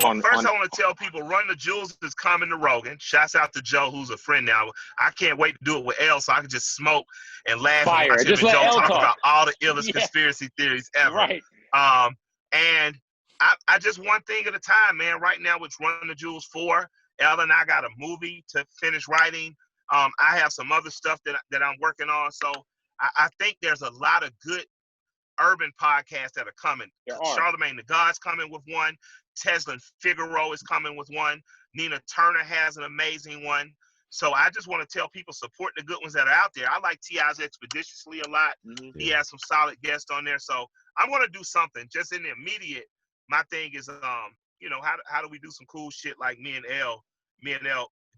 Speaker 4: Well, first I want to tell people, Run the Jewels is coming to Rogan. Shouts out to Joe, who's a friend now. I can't wait to do it with L so I can just smoke and laugh and watch him and Joe talk about all the illest conspiracy theories ever.
Speaker 1: Right.
Speaker 4: And I just one thing at a time, man. Right now, it's Run the Jewels 4. Ella and I got a movie to finish writing. I have some other stuff that I'm working on. So I think there's a lot of good urban podcasts that are coming. Charlemagne the God's coming with one. Tesla and Figaro is coming with one. Nina Turner has an amazing one. So I just want to tell people, support the good ones that are out there. I like T.I.'s Expeditiously a lot. Mm-hmm. He has some solid guests on there. So I'm going to do something just in the immediate. My thing is, you know, how do we do some cool shit like me and L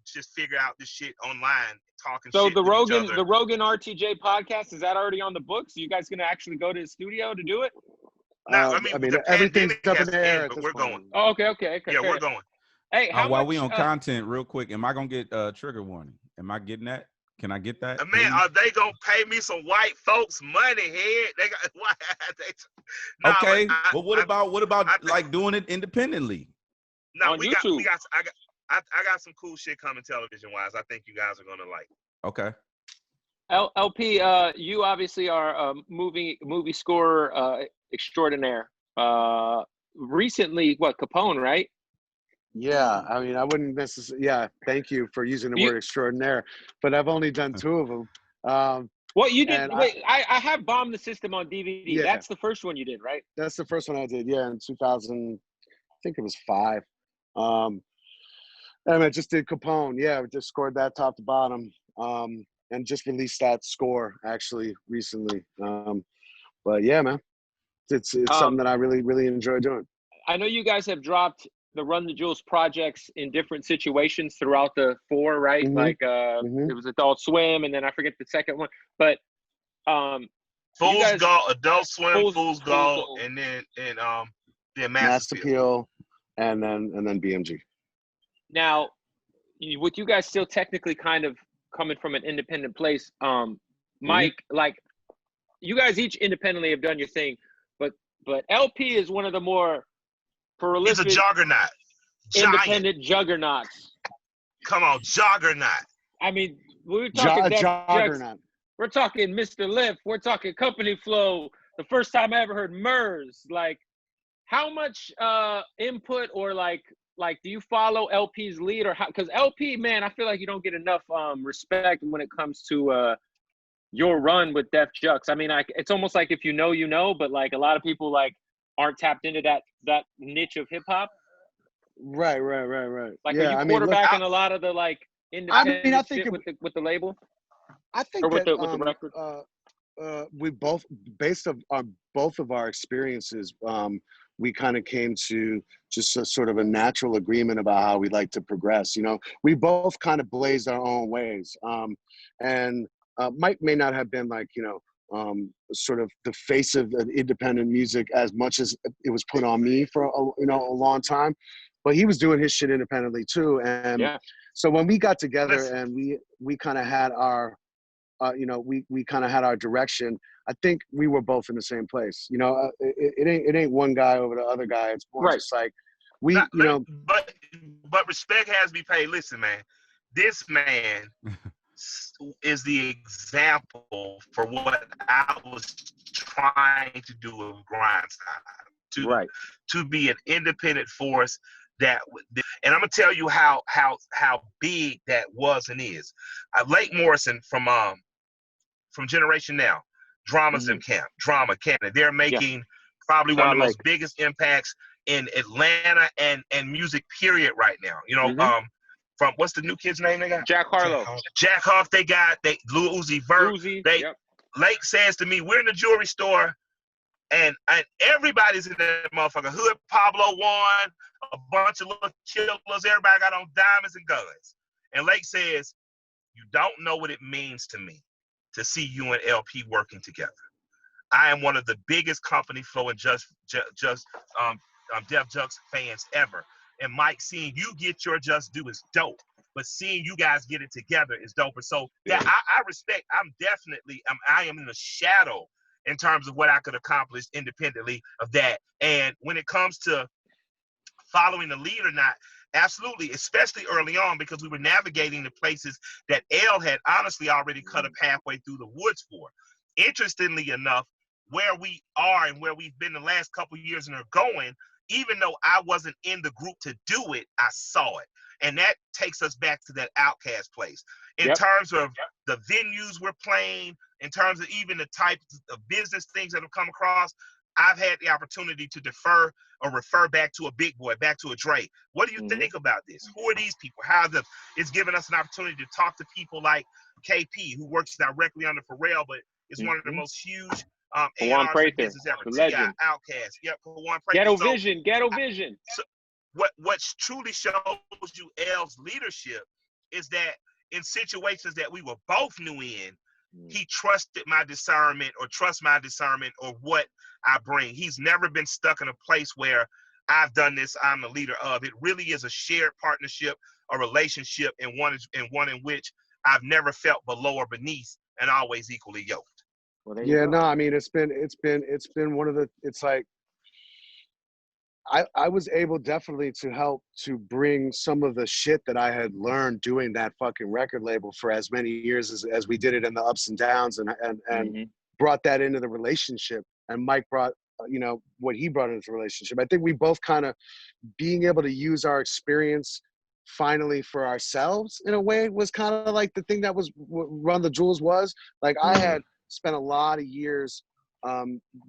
Speaker 4: just figure out this shit online, talking
Speaker 1: so
Speaker 4: shit
Speaker 1: the
Speaker 4: with
Speaker 1: Rogan,
Speaker 4: each other.
Speaker 1: the Rogan RTJ podcast, is that already on the books? Are you guys going to actually go to the studio to do it?
Speaker 4: No, I mean
Speaker 3: everything's up in the air,
Speaker 4: but we're going.
Speaker 1: Oh, okay.
Speaker 4: Yeah, we're going.
Speaker 1: Hey,
Speaker 2: while we on content, real quick, am I gonna get trigger warning? Am I getting that? Can I get that?
Speaker 4: Man, are they gonna pay me some white folks money? Head, they got why?
Speaker 2: Okay, but what about like doing it independently?
Speaker 4: No,
Speaker 1: on YouTube.
Speaker 4: I got some cool shit coming television wise. I think you guys are gonna like.
Speaker 2: Okay.
Speaker 1: LP, you obviously are a movie scorer extraordinaire. Recently, Capone, right?
Speaker 3: Yeah, I mean, I wouldn't necessarily. Yeah, thank you for using the word extraordinaire, but I've only done 2 of them.
Speaker 1: Well, you did. Wait, I have Bombed the System on DVD.
Speaker 3: Yeah.
Speaker 1: That's the first one you did, right?
Speaker 3: That's the first one I did. Yeah, in 2000, I think it was 5. And I just did Capone. Yeah, we just scored that top to bottom. And just released that score actually recently. But yeah, man, it's something that I really, really enjoy doing.
Speaker 1: I know you guys have dropped the Run the Jewels projects in different situations throughout the 4, right?
Speaker 3: Mm-hmm.
Speaker 1: Like it was Adult Swim, and then I forget the second one. But
Speaker 4: Fool's Gold, Adult Swim, Fool's Gold, and then Mass Appeal,
Speaker 3: and then BMG.
Speaker 1: Now, with you guys still technically kind of coming from an independent place, Mike, like you guys each independently have done your thing, but LP is one of the more prolific.
Speaker 4: He's a juggernaut.
Speaker 1: Independent juggernauts.
Speaker 4: Come on, juggernaut.
Speaker 1: I mean, we're talking
Speaker 3: juggernaut.
Speaker 1: We're talking Mr. Lift. We're talking Company Flow. The first time I ever heard MERS. Like, how much input or like do you follow LP's lead, or how? Because LP, man, I feel like you don't get enough respect when it comes to your run with Def Jux. I mean, it's almost like if you know, but like a lot of people like aren't tapped into that niche of hip hop.
Speaker 3: Right.
Speaker 1: Like, are you quarterbacking a lot of the like independent shit with the label?
Speaker 3: I think
Speaker 1: with the record.
Speaker 3: We both, based on both of our experiences, we kind of came to just a sort of a natural agreement about how we'd like to progress. You know, we both kind of blazed our own ways. And Mike may not have been like, sort of the face of independent music as much as it was put on me for a long time. but he was doing his shit independently too. And so when we got together and we kind of had our, we kind of had our direction. I think we were both in the same place. You know, it ain't one guy over the other guy. It's more just like
Speaker 4: But respect has to be paid. Listen, man, this man is the example for what I was trying to do with Grindside. To be an independent force and I'm gonna tell you how big that was and is. Lake Morrison from Generation Now, Drama's in Camp, Drama Canada. They're making probably one of the most biggest impacts in Atlanta and music period right now. You know, from what's the new kid's name they got?
Speaker 1: Jack Harlow.
Speaker 4: Jack Huff. They got Lil Uzi Vert. Lake says to me, we're in the jewelry store, and everybody's in that motherfucker. Hood Pablo won, a bunch of little killers. Everybody got on diamonds and guns. And Lake says, you don't know what it means to me to see you and LP working together. I am one of the biggest Company Flow and Def Jux fans ever. And Mike, seeing you get your just due is dope. But seeing you guys get it together is dope. So I respect. I am in the shadow in terms of what I could accomplish independently of that. And when it comes to following the lead or not, absolutely, especially early on, because we were navigating the places that L had honestly already cut a pathway through the woods for. Interestingly enough, where we are and where we've been the last couple of years and are going, even though I wasn't in the group to do it, I saw it. And that takes us back to that Outkast place. In terms of the venues we're playing, in terms of even the type of business things that have come across, I've had the opportunity to defer or refer back to a Big Boy, back to a Dre. What do you think about this? Who are these people? It's given us an opportunity to talk to people like KP, who works directly under Pharrell, but is one of the most huge A&Rs business ever. T.I., Outkast, Kawan Prather.
Speaker 1: Ghetto Vision.
Speaker 4: So what truly shows you L's leadership is that in situations that we were both new in, he trusted my discernment or trusts my discernment or what I bring. He's never been stuck in a place where I've done this, I'm the leader of. It really is a shared partnership, a relationship, and one in which I've never felt below or beneath and always equally yoked.
Speaker 3: Well, no, I mean, it's been one of the, it's like, I was able definitely to help to bring some of the shit that I had learned doing that fucking record label for as many years as we did it in the ups and downs and brought that into the relationship. And Mike brought, what he brought into the relationship. I think we both kind of being able to use our experience finally for ourselves in a way was kind of like the thing that was Run the Jewels was. Like I had spent a lot of years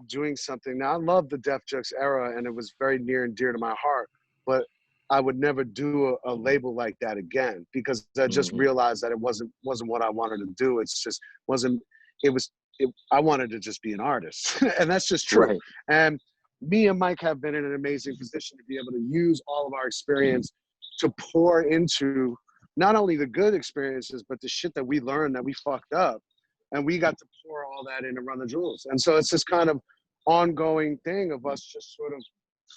Speaker 3: doing something. Now I love the Def Jux era and it was very near and dear to my heart, but I would never do a label like that again because I just realized that it wasn't what I wanted to do. It's just I wanted to just be an artist and that's just true. Right. And me and Mike have been in an amazing position to be able to use all of our experience to pour into not only the good experiences, but the shit that we learned that we fucked up. And we got to pour all that into Run the Jewels. And so it's this kind of ongoing thing of us just sort of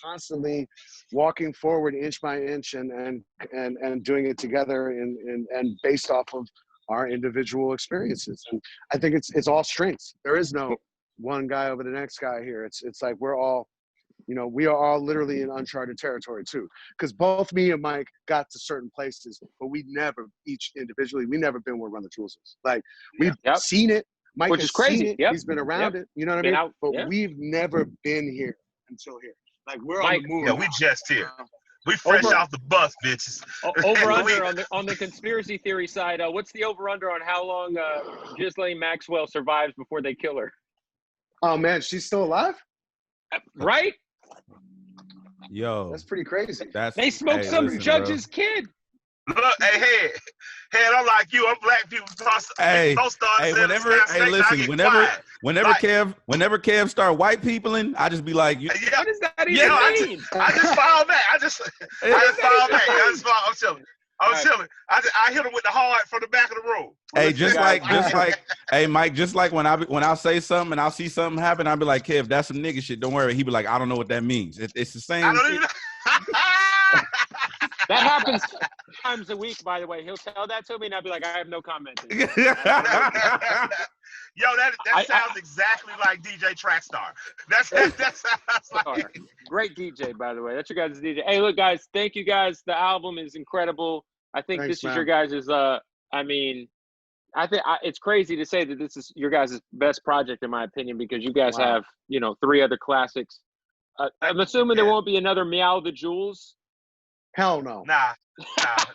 Speaker 3: constantly walking forward inch by inch and doing it together and based off of our individual experiences. And I think it's all strengths. There is no one guy over the next guy here. It's like we're all, we are all literally in uncharted territory too. Because both me and Mike got to certain places, but we never, each individually, we never been where Run the Jewels is. Like we've seen it. Mike has seen it. He's been around it. You know what I mean? But we've never been here until here. Like we're on the move.
Speaker 4: Yeah, we just here. We fresh off the bus, bitches.
Speaker 1: Over under on the conspiracy theory side. What's the over under on how long Ghislaine Maxwell survives before they kill her?
Speaker 3: Oh man, she's still alive?
Speaker 1: Right?
Speaker 3: Yo, that's pretty crazy.
Speaker 1: They smoked some judge's kid.
Speaker 4: Look, hey, I'm like you. I'm black people.
Speaker 2: Whenever Kev start white peopling, I just be like,
Speaker 1: what does that even mean?
Speaker 4: I just fall back. I just fall back. I'm chilling. I hit him with the heart from the back of the room.
Speaker 2: Hey, just like, hey, Mike, just like when I say something and I'll see something happen, I'll be like, Kev, that's some nigga shit. Don't worry. He be like, I don't know what that means. It's the same.
Speaker 4: I don't even
Speaker 1: That happens times a week, by the way. He'll tell that to me, and I'll be like, I have no comment.
Speaker 4: Yo, that sounds exactly like DJ Trackstar. That sounds like
Speaker 1: great DJ, by the way. That's your guys' DJ. Hey, look, guys, thank you guys. The album is incredible. I think this is your guys' I mean, it's crazy to say that this is your guys' best project, in my opinion, because you guys have, 3 other classics. I'm assuming there won't be another Meow the Jewels.
Speaker 3: Hell no.
Speaker 4: Nah,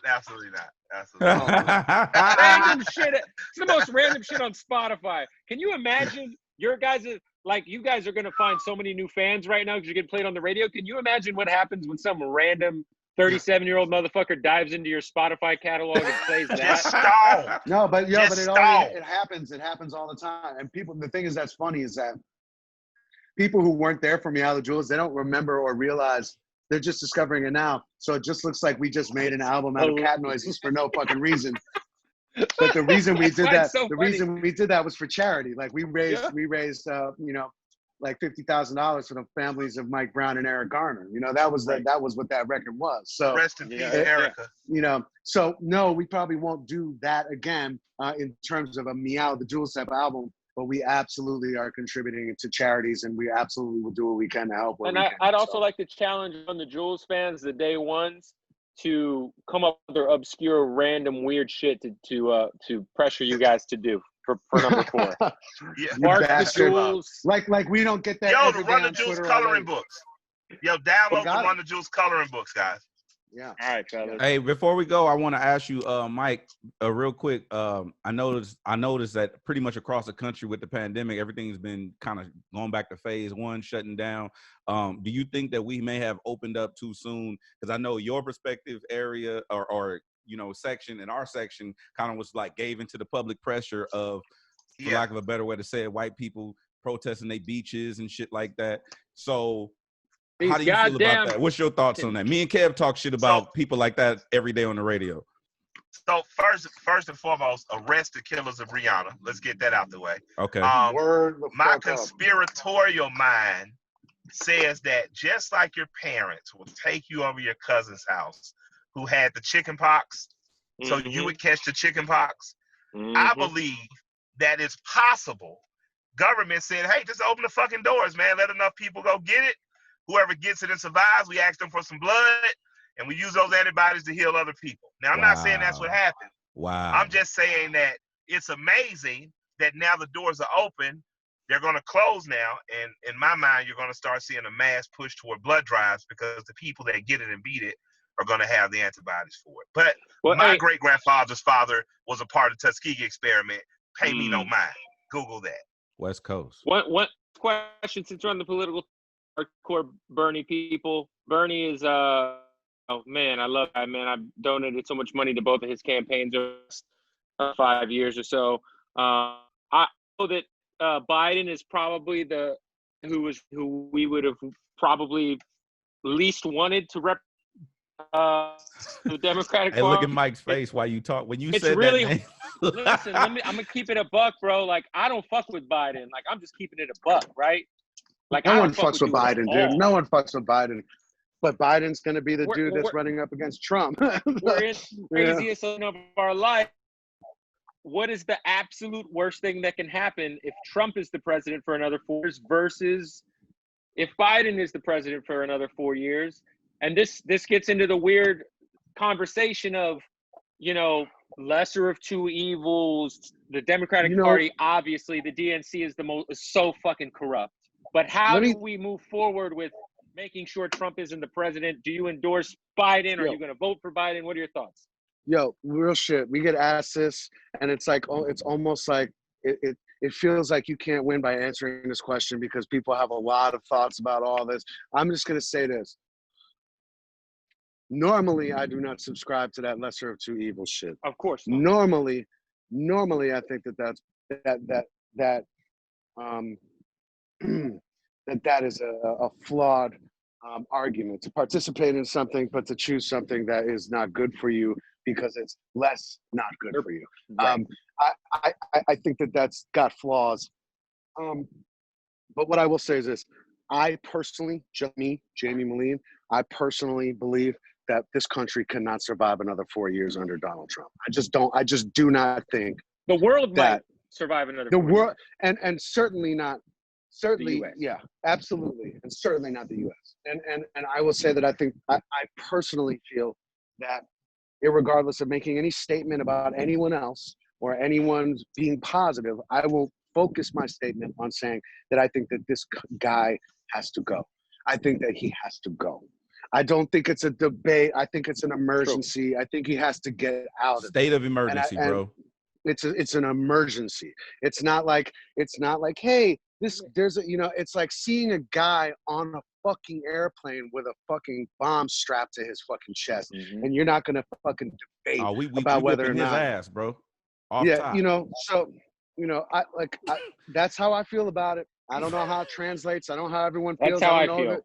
Speaker 4: absolutely not. Absolutely not.
Speaker 1: Random shit. It's the most random shit on Spotify. Can you imagine you guys are going to find so many new fans right now because you're getting played on the radio. Can you imagine what happens when some random 37-year-old motherfucker dives into your Spotify catalog and plays that?
Speaker 4: Just stall.
Speaker 3: No, but it happens. It happens all the time. And the thing is that's funny is that people who weren't there for Meow the Jewels, they don't remember or realize. They're just discovering it now. So it just looks like we just made an album out of cat noises for no fucking reason. But the reason we did that, reason we did that was for charity. Like we raised like $50,000 for the families of Mike Brown and Eric Garner. That was that was what that record was. So
Speaker 4: rest in peace, Erica.
Speaker 3: So no, we probably won't do that again in terms of a Meow the Jewels type album. But we absolutely are contributing to charities, and we absolutely will do what we can to help.
Speaker 1: And I'd also like to challenge on the Jules fans, the day ones, to come up with their obscure, random, weird shit to pressure you guys to do for number 4.
Speaker 3: Mark the Jules. Like we don't get that.
Speaker 4: Yo, the Run the Jules coloring books. Yo, download the Run the Jules coloring books, guys.
Speaker 3: Yeah.
Speaker 1: All right, fellas.
Speaker 2: Hey, before we go, I want to ask you, Mike, real quick. I noticed that pretty much across the country with the pandemic, everything's been kind of going back to phase 1, shutting down. Do you think that we may have opened up too soon? Because I know your perspective area or section and our section kind of was like gave into the public pressure of, for lack of a better way to say it, white people protesting their beaches and shit like that. So how do you feel about that? What's your thoughts on that? Me and Kev talk shit about people like that every day on the radio.
Speaker 4: So first and foremost, arrest the killers of Rihanna. Let's get that out the way.
Speaker 2: Okay.
Speaker 4: My conspiratorial mind says that just like your parents will take you over your cousin's house who had the chicken pox, so you would catch the chicken pox. I believe that it's possible. Government said, hey, just open the fucking doors, man. Let enough people go get it. Whoever gets it and survives, we ask them for some blood, and we use those antibodies to heal other people. Now, I'm not saying that's what happened.
Speaker 2: Wow.
Speaker 4: I'm just saying that it's amazing that now the doors are open. They're going to close now, and in my mind, you're going to start seeing a mass push toward blood drives because the people that get it and beat it are going to have the antibodies for it. But my great-grandfather's father was a part of the Tuskegee experiment. Pay me no mind. Google that.
Speaker 2: West Coast.
Speaker 1: One question, since we're on the political hardcore Bernie people. Bernie is oh man, I love that man. I've donated so much money to both of his campaigns over 5 years or so. I know that Biden is probably who we would have probably least wanted to rep the Democratic Party.
Speaker 2: Hey, look at Mike's face while you talk. When you said
Speaker 1: really,
Speaker 2: that name.
Speaker 1: Listen, I'm gonna keep it a buck, bro. Like I don't fuck with Biden. Like I'm just keeping it a buck, right? Like
Speaker 3: no one fucks with Biden, dude. No one fucks with Biden. But Biden's going to be the dude that's running up against Trump.
Speaker 1: We're in the craziest of our life. What is the absolute worst thing that can happen if Trump is the president for another 4 years versus if Biden is the president for another 4 years? And this gets into the weird conversation of, lesser of two evils. The Democratic Party, obviously, the DNC is so fucking corrupt. But how do we move forward with making sure Trump isn't the president? Do you endorse Biden? Are you going to vote for Biden? What are your thoughts?
Speaker 3: Yo, real shit. We get asked this, and it's like, it's almost like it feels like you can't win by answering this question because people have a lot of thoughts about all this. I'm just going to say this. Normally, I do not subscribe to that lesser of two evils shit.
Speaker 1: Of course not.
Speaker 3: Normally, I think that is a flawed argument to participate in something, but to choose something that is not good for you because it's less not good for you.
Speaker 1: Right.
Speaker 3: I think that's got flaws. But what I will say is this. I personally, just me, Jamie Moline, I personally believe that this country cannot survive another 4 years under Donald Trump. I just do not think
Speaker 1: The world
Speaker 3: that
Speaker 1: might survive another
Speaker 3: the
Speaker 1: 4
Speaker 3: world, and certainly not, certainly,
Speaker 1: US.
Speaker 3: yeah, absolutely, and certainly not the U.S. And I will say that I think I personally feel that, irregardless of making any statement about anyone else or anyone being positive, I will focus my statement on saying that I think that this guy has to go. I think that he has to go. I don't think it's a debate. I think it's an emergency. True. I think he has to get out of
Speaker 2: state of emergency, bro.
Speaker 3: It's an emergency. It's not like, hey, there's a, it's like seeing a guy on a fucking airplane with a fucking bomb strapped to his fucking chest, and you're not gonna fucking debate about whether or not
Speaker 2: his ass, bro. Off
Speaker 3: yeah,
Speaker 2: top.
Speaker 3: so that's how I feel about it. I don't know how it translates. I don't know how everyone feels.
Speaker 1: That's how I
Speaker 3: know
Speaker 1: feel.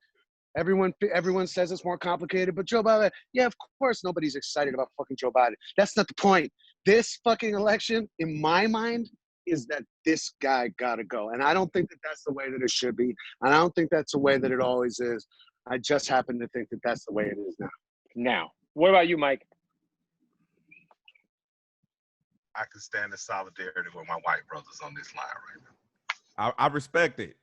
Speaker 3: Everyone says it's more complicated, but Joe Biden, yeah, of course nobody's excited about fucking Joe Biden. That's not the point. This fucking election, in my mind, is that this guy gotta go. And I don't think that that's the way that it should be. And I don't think that's the way that it always is. I just happen to think that that's the way it is now.
Speaker 1: Now, what about you, Mike?
Speaker 4: I can stand in solidarity with my white brothers on this line right now.
Speaker 2: I respect it.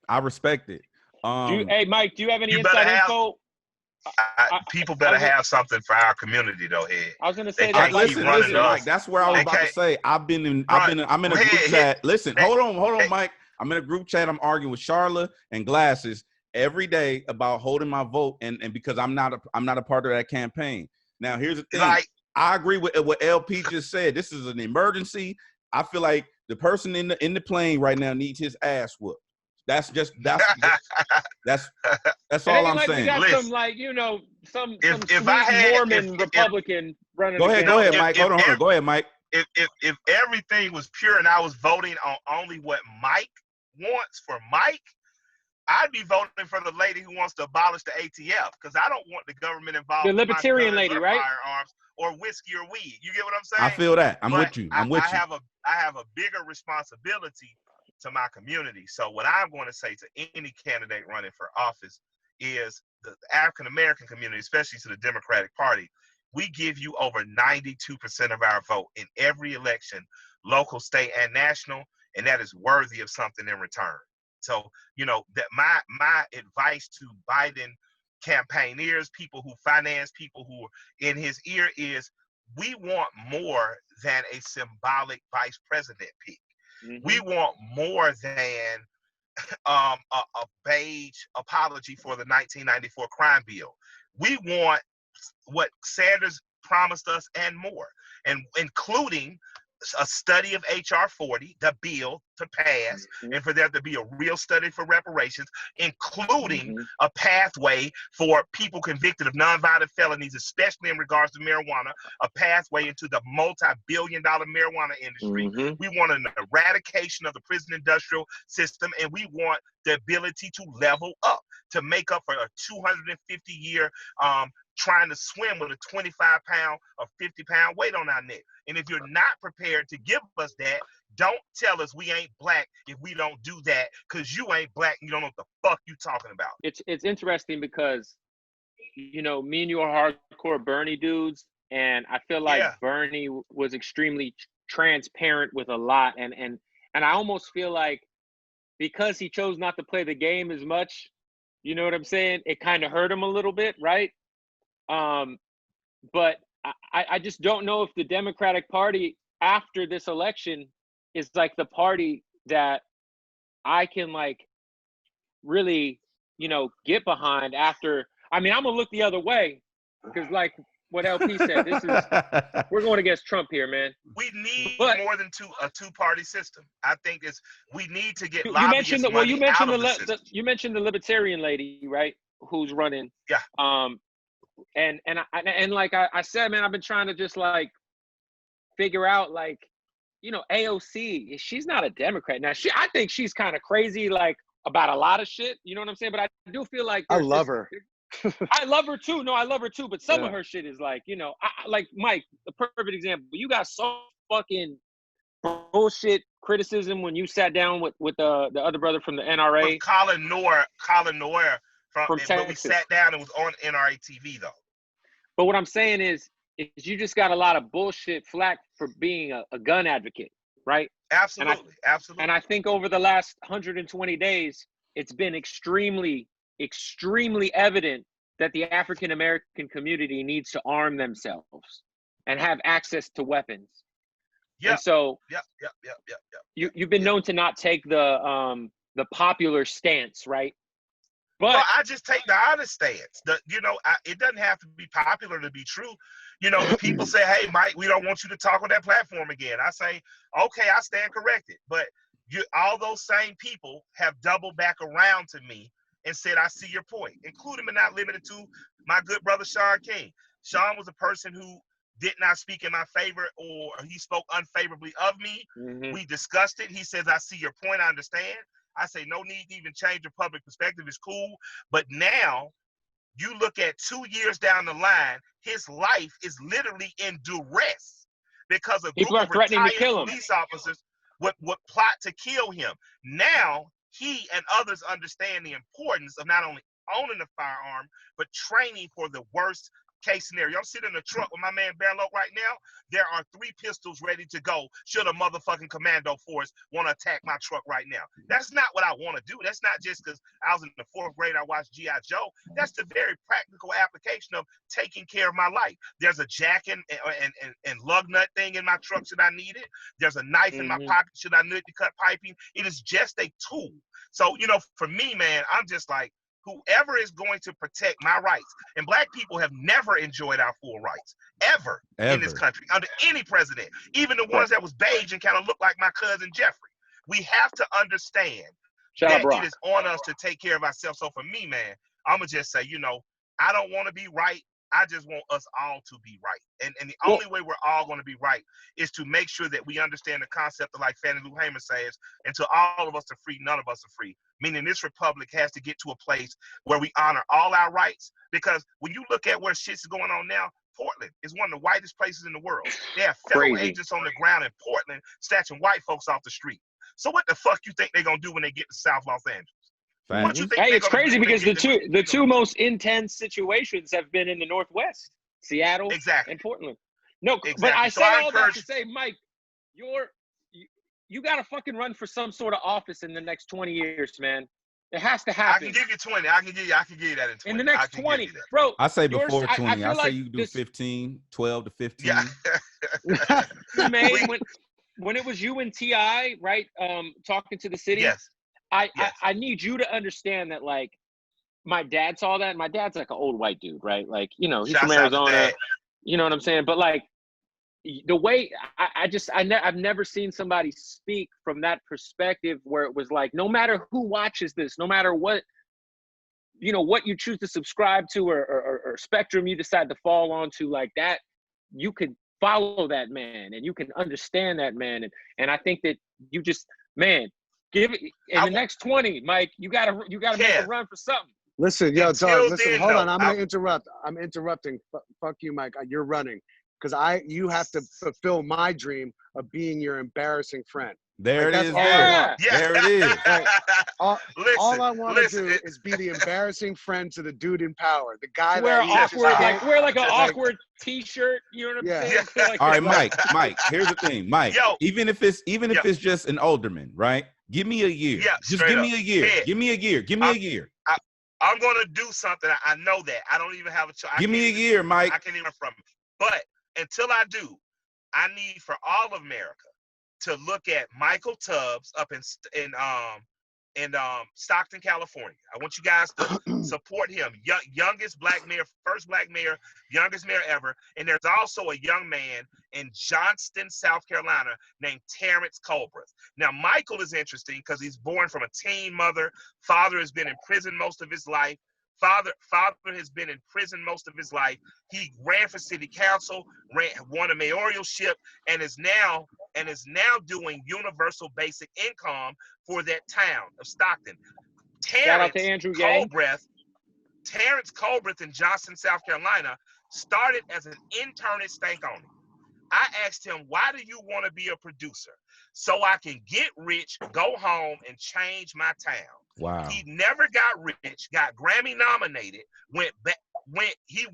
Speaker 1: Hey, Mike, do you have any inside info?
Speaker 4: People better have something for our community, though. Head.
Speaker 1: I was gonna say
Speaker 2: listen, Mike. That's where I was about to say. I'm in a group chat. Listen, hold on, Mike. I'm in a group chat. I'm arguing with Charla and Glasses every day about holding my vote, and because I'm not a part of that campaign. Now, here's the thing. I agree with what LP just said. This is an emergency. I feel like the person in the plane right now needs his ass whooped. That's all I'm saying.
Speaker 1: We got some sweet Mormon Republican running.
Speaker 2: Go ahead, Mike. Hold on. Go ahead, Mike.
Speaker 4: If everything was pure and I was voting on only what Mike wants for Mike, I'd be voting for the lady who wants to abolish the ATF, because I don't want the government involved.
Speaker 1: The libertarian lady, right?
Speaker 4: Firearms or whiskey or weed. You get what I'm saying?
Speaker 2: I feel that. I'm with you.
Speaker 4: I have a bigger responsibility to my community. So what I'm going to say to any candidate running for office is the African American community, especially to the Democratic Party. We give you over 92% of our vote in every election, local, state, and national, and that is worthy of something in return. So, that my advice to Biden campaigners, people who finance people who are in his ear, is we want more than a symbolic vice president pick. We want more than a beige apology for the 1994 crime bill. We want what Sanders promised us and more, and including a study of HR 40, the bill to pass, and for there to be a real study for reparations, including a pathway for people convicted of nonviolent felonies, especially in regards to marijuana, a pathway into the multi-billion-dollar marijuana industry. We want an eradication of the prison industrial system, and we want the ability to level up, to make up for a 250-year trying to swim with a 25-pound or 50-pound weight on our neck. And if you're not prepared to give us that, don't tell us we ain't black if we don't do that, because you ain't black and you don't know what the fuck you talking about.
Speaker 1: It's interesting because, me and you are hardcore Bernie dudes, and I feel like Bernie was extremely transparent with a lot, and I almost feel like because he chose not to play the game as much, you know what I'm saying? It kind of hurt him a little bit, right? But I just don't know if the Democratic Party after this election is like the party that I can really, get behind after. I mean, I'm gonna look the other way because like what LP said, we're going against Trump here, man.
Speaker 4: We need more than a two-party system. I think we need to get lobbyists money out of the system.
Speaker 1: You mentioned the libertarian lady, right? Who's running?
Speaker 4: Yeah.
Speaker 1: And like I said, man, I've been trying to just figure out AOC. She's not a Democrat now. I think she's kind of crazy about a lot of shit. You know what I'm saying? But I do feel like
Speaker 3: I love her.
Speaker 1: I love her too. No, I love her too. But some of her shit is like Mike, the perfect example. You got so fucking bullshit criticism when you sat down with the other brother from the NRA.
Speaker 4: With Colin Noir from
Speaker 1: Texas.
Speaker 4: But we sat down and was on NRA TV though.
Speaker 1: But what I'm saying is you just got a lot of bullshit flack for being a gun advocate, right?
Speaker 4: Absolutely, absolutely.
Speaker 1: And I think over the last 120 days, it's been extremely, extremely evident that the African American community needs to arm themselves and have access to weapons.
Speaker 4: Yeah.
Speaker 1: And so,
Speaker 4: yeah.
Speaker 1: You've been known to not take the popular stance, right? But
Speaker 4: well, I just take the honest stance. It doesn't have to be popular to be true. When people say, "Hey, Mike, we don't want you to talk on that platform again," I say, "Okay, I stand corrected." But all those same people have doubled back around to me and said, "I see your point," including but not limited to my good brother Sean King. Sean was a person who did not speak in my favor, or he spoke unfavorably of me.
Speaker 1: Mm-hmm.
Speaker 4: We discussed it. He says, "I see your point. I understand." I say, no need to even change your public perspective. It's cool. But now you look at 2 years down the line, his life is literally in duress because a group of retired police officers would plot to kill him. Now he and others understand the importance of not only owning a firearm, but training for the worst case scenario. I'm sitting in the truck with my man Bear Loke right now. There are 3 pistols ready to go should a motherfucking commando force want to attack my truck right now. That's not what I want to do. That's not just because I was in the 4th grade, I watched G.I. Joe. That's the very practical application of taking care of my life. There's a jack and lug nut thing in my truck should I need it. There's a knife in my pocket should I need to cut piping. It is just a tool. So, for me, man, I'm just like, whoever is going to protect my rights, and black people have never enjoyed our full rights, ever. In this country, under any president, even the ones that was beige and kind of looked like my cousin Jeffrey. We have to understand that it is on us to take care of ourselves. So for me, man, I'm going to just say, I don't want to be right. I just want us all to be right. And the only way we're all going to be right is to make sure that we understand the concept of, like Fannie Lou Hamer says, until all of us are free, none of us are free. Meaning this republic has to get to a place where we honor all our rights. Because when you look at where shit's going on now, Portland is one of the whitest places in the world. They have federal agents on the ground in Portland snatching white folks off the street. So what the fuck you think they're going to do when they get to South Los Angeles?
Speaker 1: Hey, it's crazy because the two most intense situations have been in the Northwest, Seattle and Portland. No, but I say all that to say, Mike, you got to fucking run for some sort of office in the next 20 years, man. It has to happen.
Speaker 4: I can give you 20. I can give you that in 20.
Speaker 1: In the next 20, bro.
Speaker 2: I say before 20. I say
Speaker 1: like
Speaker 2: you do 15, 12 to 15.
Speaker 4: Yeah.
Speaker 1: When it was you and T.I., right, talking to the city.
Speaker 4: Yes.
Speaker 1: I need you to understand that, like, my dad saw that. And my dad's like an old white dude, right? Like, he's from Arizona. You know what I'm saying? But like, the way I've never seen somebody speak from that perspective where it was like, no matter who watches this, no matter what, what you choose to subscribe to or spectrum you decide to fall onto, like that, you could follow that man and you can understand that man. And I think that you just, man, give it in the next 20, Mike, you gotta make a run for something.
Speaker 3: Listen, yo, dog, listen, hold on. I'm going to interrupt. I'm interrupting. Fuck you, Mike. You're running. Because you have to fulfill my dream of being your embarrassing friend.
Speaker 2: There it is.
Speaker 4: Yeah.
Speaker 2: There it is.
Speaker 3: Like, all I want to do is be the embarrassing friend to the dude in power. The guy
Speaker 1: wear
Speaker 3: that
Speaker 1: wear like an awkward T-shirt. You know what I'm saying?
Speaker 4: Yeah.
Speaker 2: All right, Mike. Here's the thing, Mike. Even if it's just an alderman, right? Give me a year.
Speaker 4: Yeah,
Speaker 2: just give me a year. Give me a year. Give me a year.
Speaker 4: I'm gonna do something. I know that. I don't even have a choice.
Speaker 2: Give me a year, Mike.
Speaker 4: I can't even from it. But until I do, I need for all of America to look at Michael Tubbs up in Stockton, California. I want you guys to support him. Youngest black mayor, first black mayor, youngest mayor ever. And there's also a young man in Johnston, South Carolina named Terrence Colbreth. Now, Michael is interesting because he's born from a teen mother. Father has been in prison most of his life. Father has been in prison most of his life. He ran for city council, won a mayoralship, and is now doing universal basic income for that town of Stockton.
Speaker 1: Shout out to Andrew
Speaker 4: Colbreth. Terrence Colbreth in Johnston, South Carolina, started as an intern at Stank On It. I asked him, why do you want to be a producer? So I can get rich, go home, and change my town. Wow. He never got rich, got Grammy nominated, he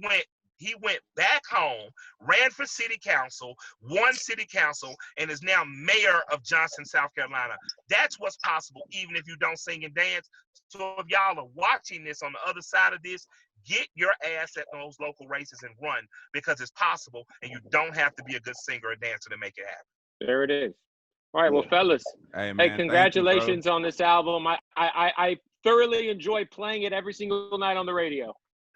Speaker 4: He went back home, ran for city council, won city council, and is now mayor of Johnson, South Carolina. That's what's possible, even if you don't sing and dance. So if y'all are watching this on the other side of this, get your ass at those local races and run, because it's possible, and you don't have to be a good singer or dancer to make it happen.
Speaker 1: There it is. All right, well, fellas,
Speaker 2: hey, man,
Speaker 1: congratulations
Speaker 2: you,
Speaker 1: on this album. I thoroughly enjoy playing it every single night on the radio.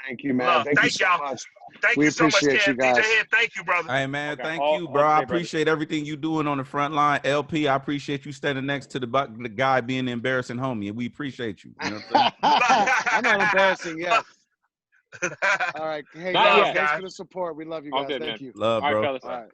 Speaker 3: Thank you, man. Thank you so much.
Speaker 4: Thank
Speaker 3: We
Speaker 4: you so much,
Speaker 3: appreciate
Speaker 4: Kev.
Speaker 3: you guys.
Speaker 4: DJ Head, thank you, brother.
Speaker 2: Hey, man,
Speaker 1: Okay,
Speaker 2: thank
Speaker 1: all
Speaker 2: you, bro. I
Speaker 1: day,
Speaker 2: appreciate everything you doing on the front line. LP, I appreciate you standing next to the guy being the embarrassing homie, and we appreciate you. You know what I'm saying?
Speaker 3: I'm not embarrassing yet. All right. Hey,
Speaker 1: Not
Speaker 3: guys,
Speaker 1: yet.
Speaker 3: thanks for the support. We love you guys.
Speaker 1: All good,
Speaker 3: Thank
Speaker 1: man.
Speaker 3: you.
Speaker 2: Love,
Speaker 1: All right,
Speaker 2: bro.
Speaker 1: fellas.
Speaker 3: All right.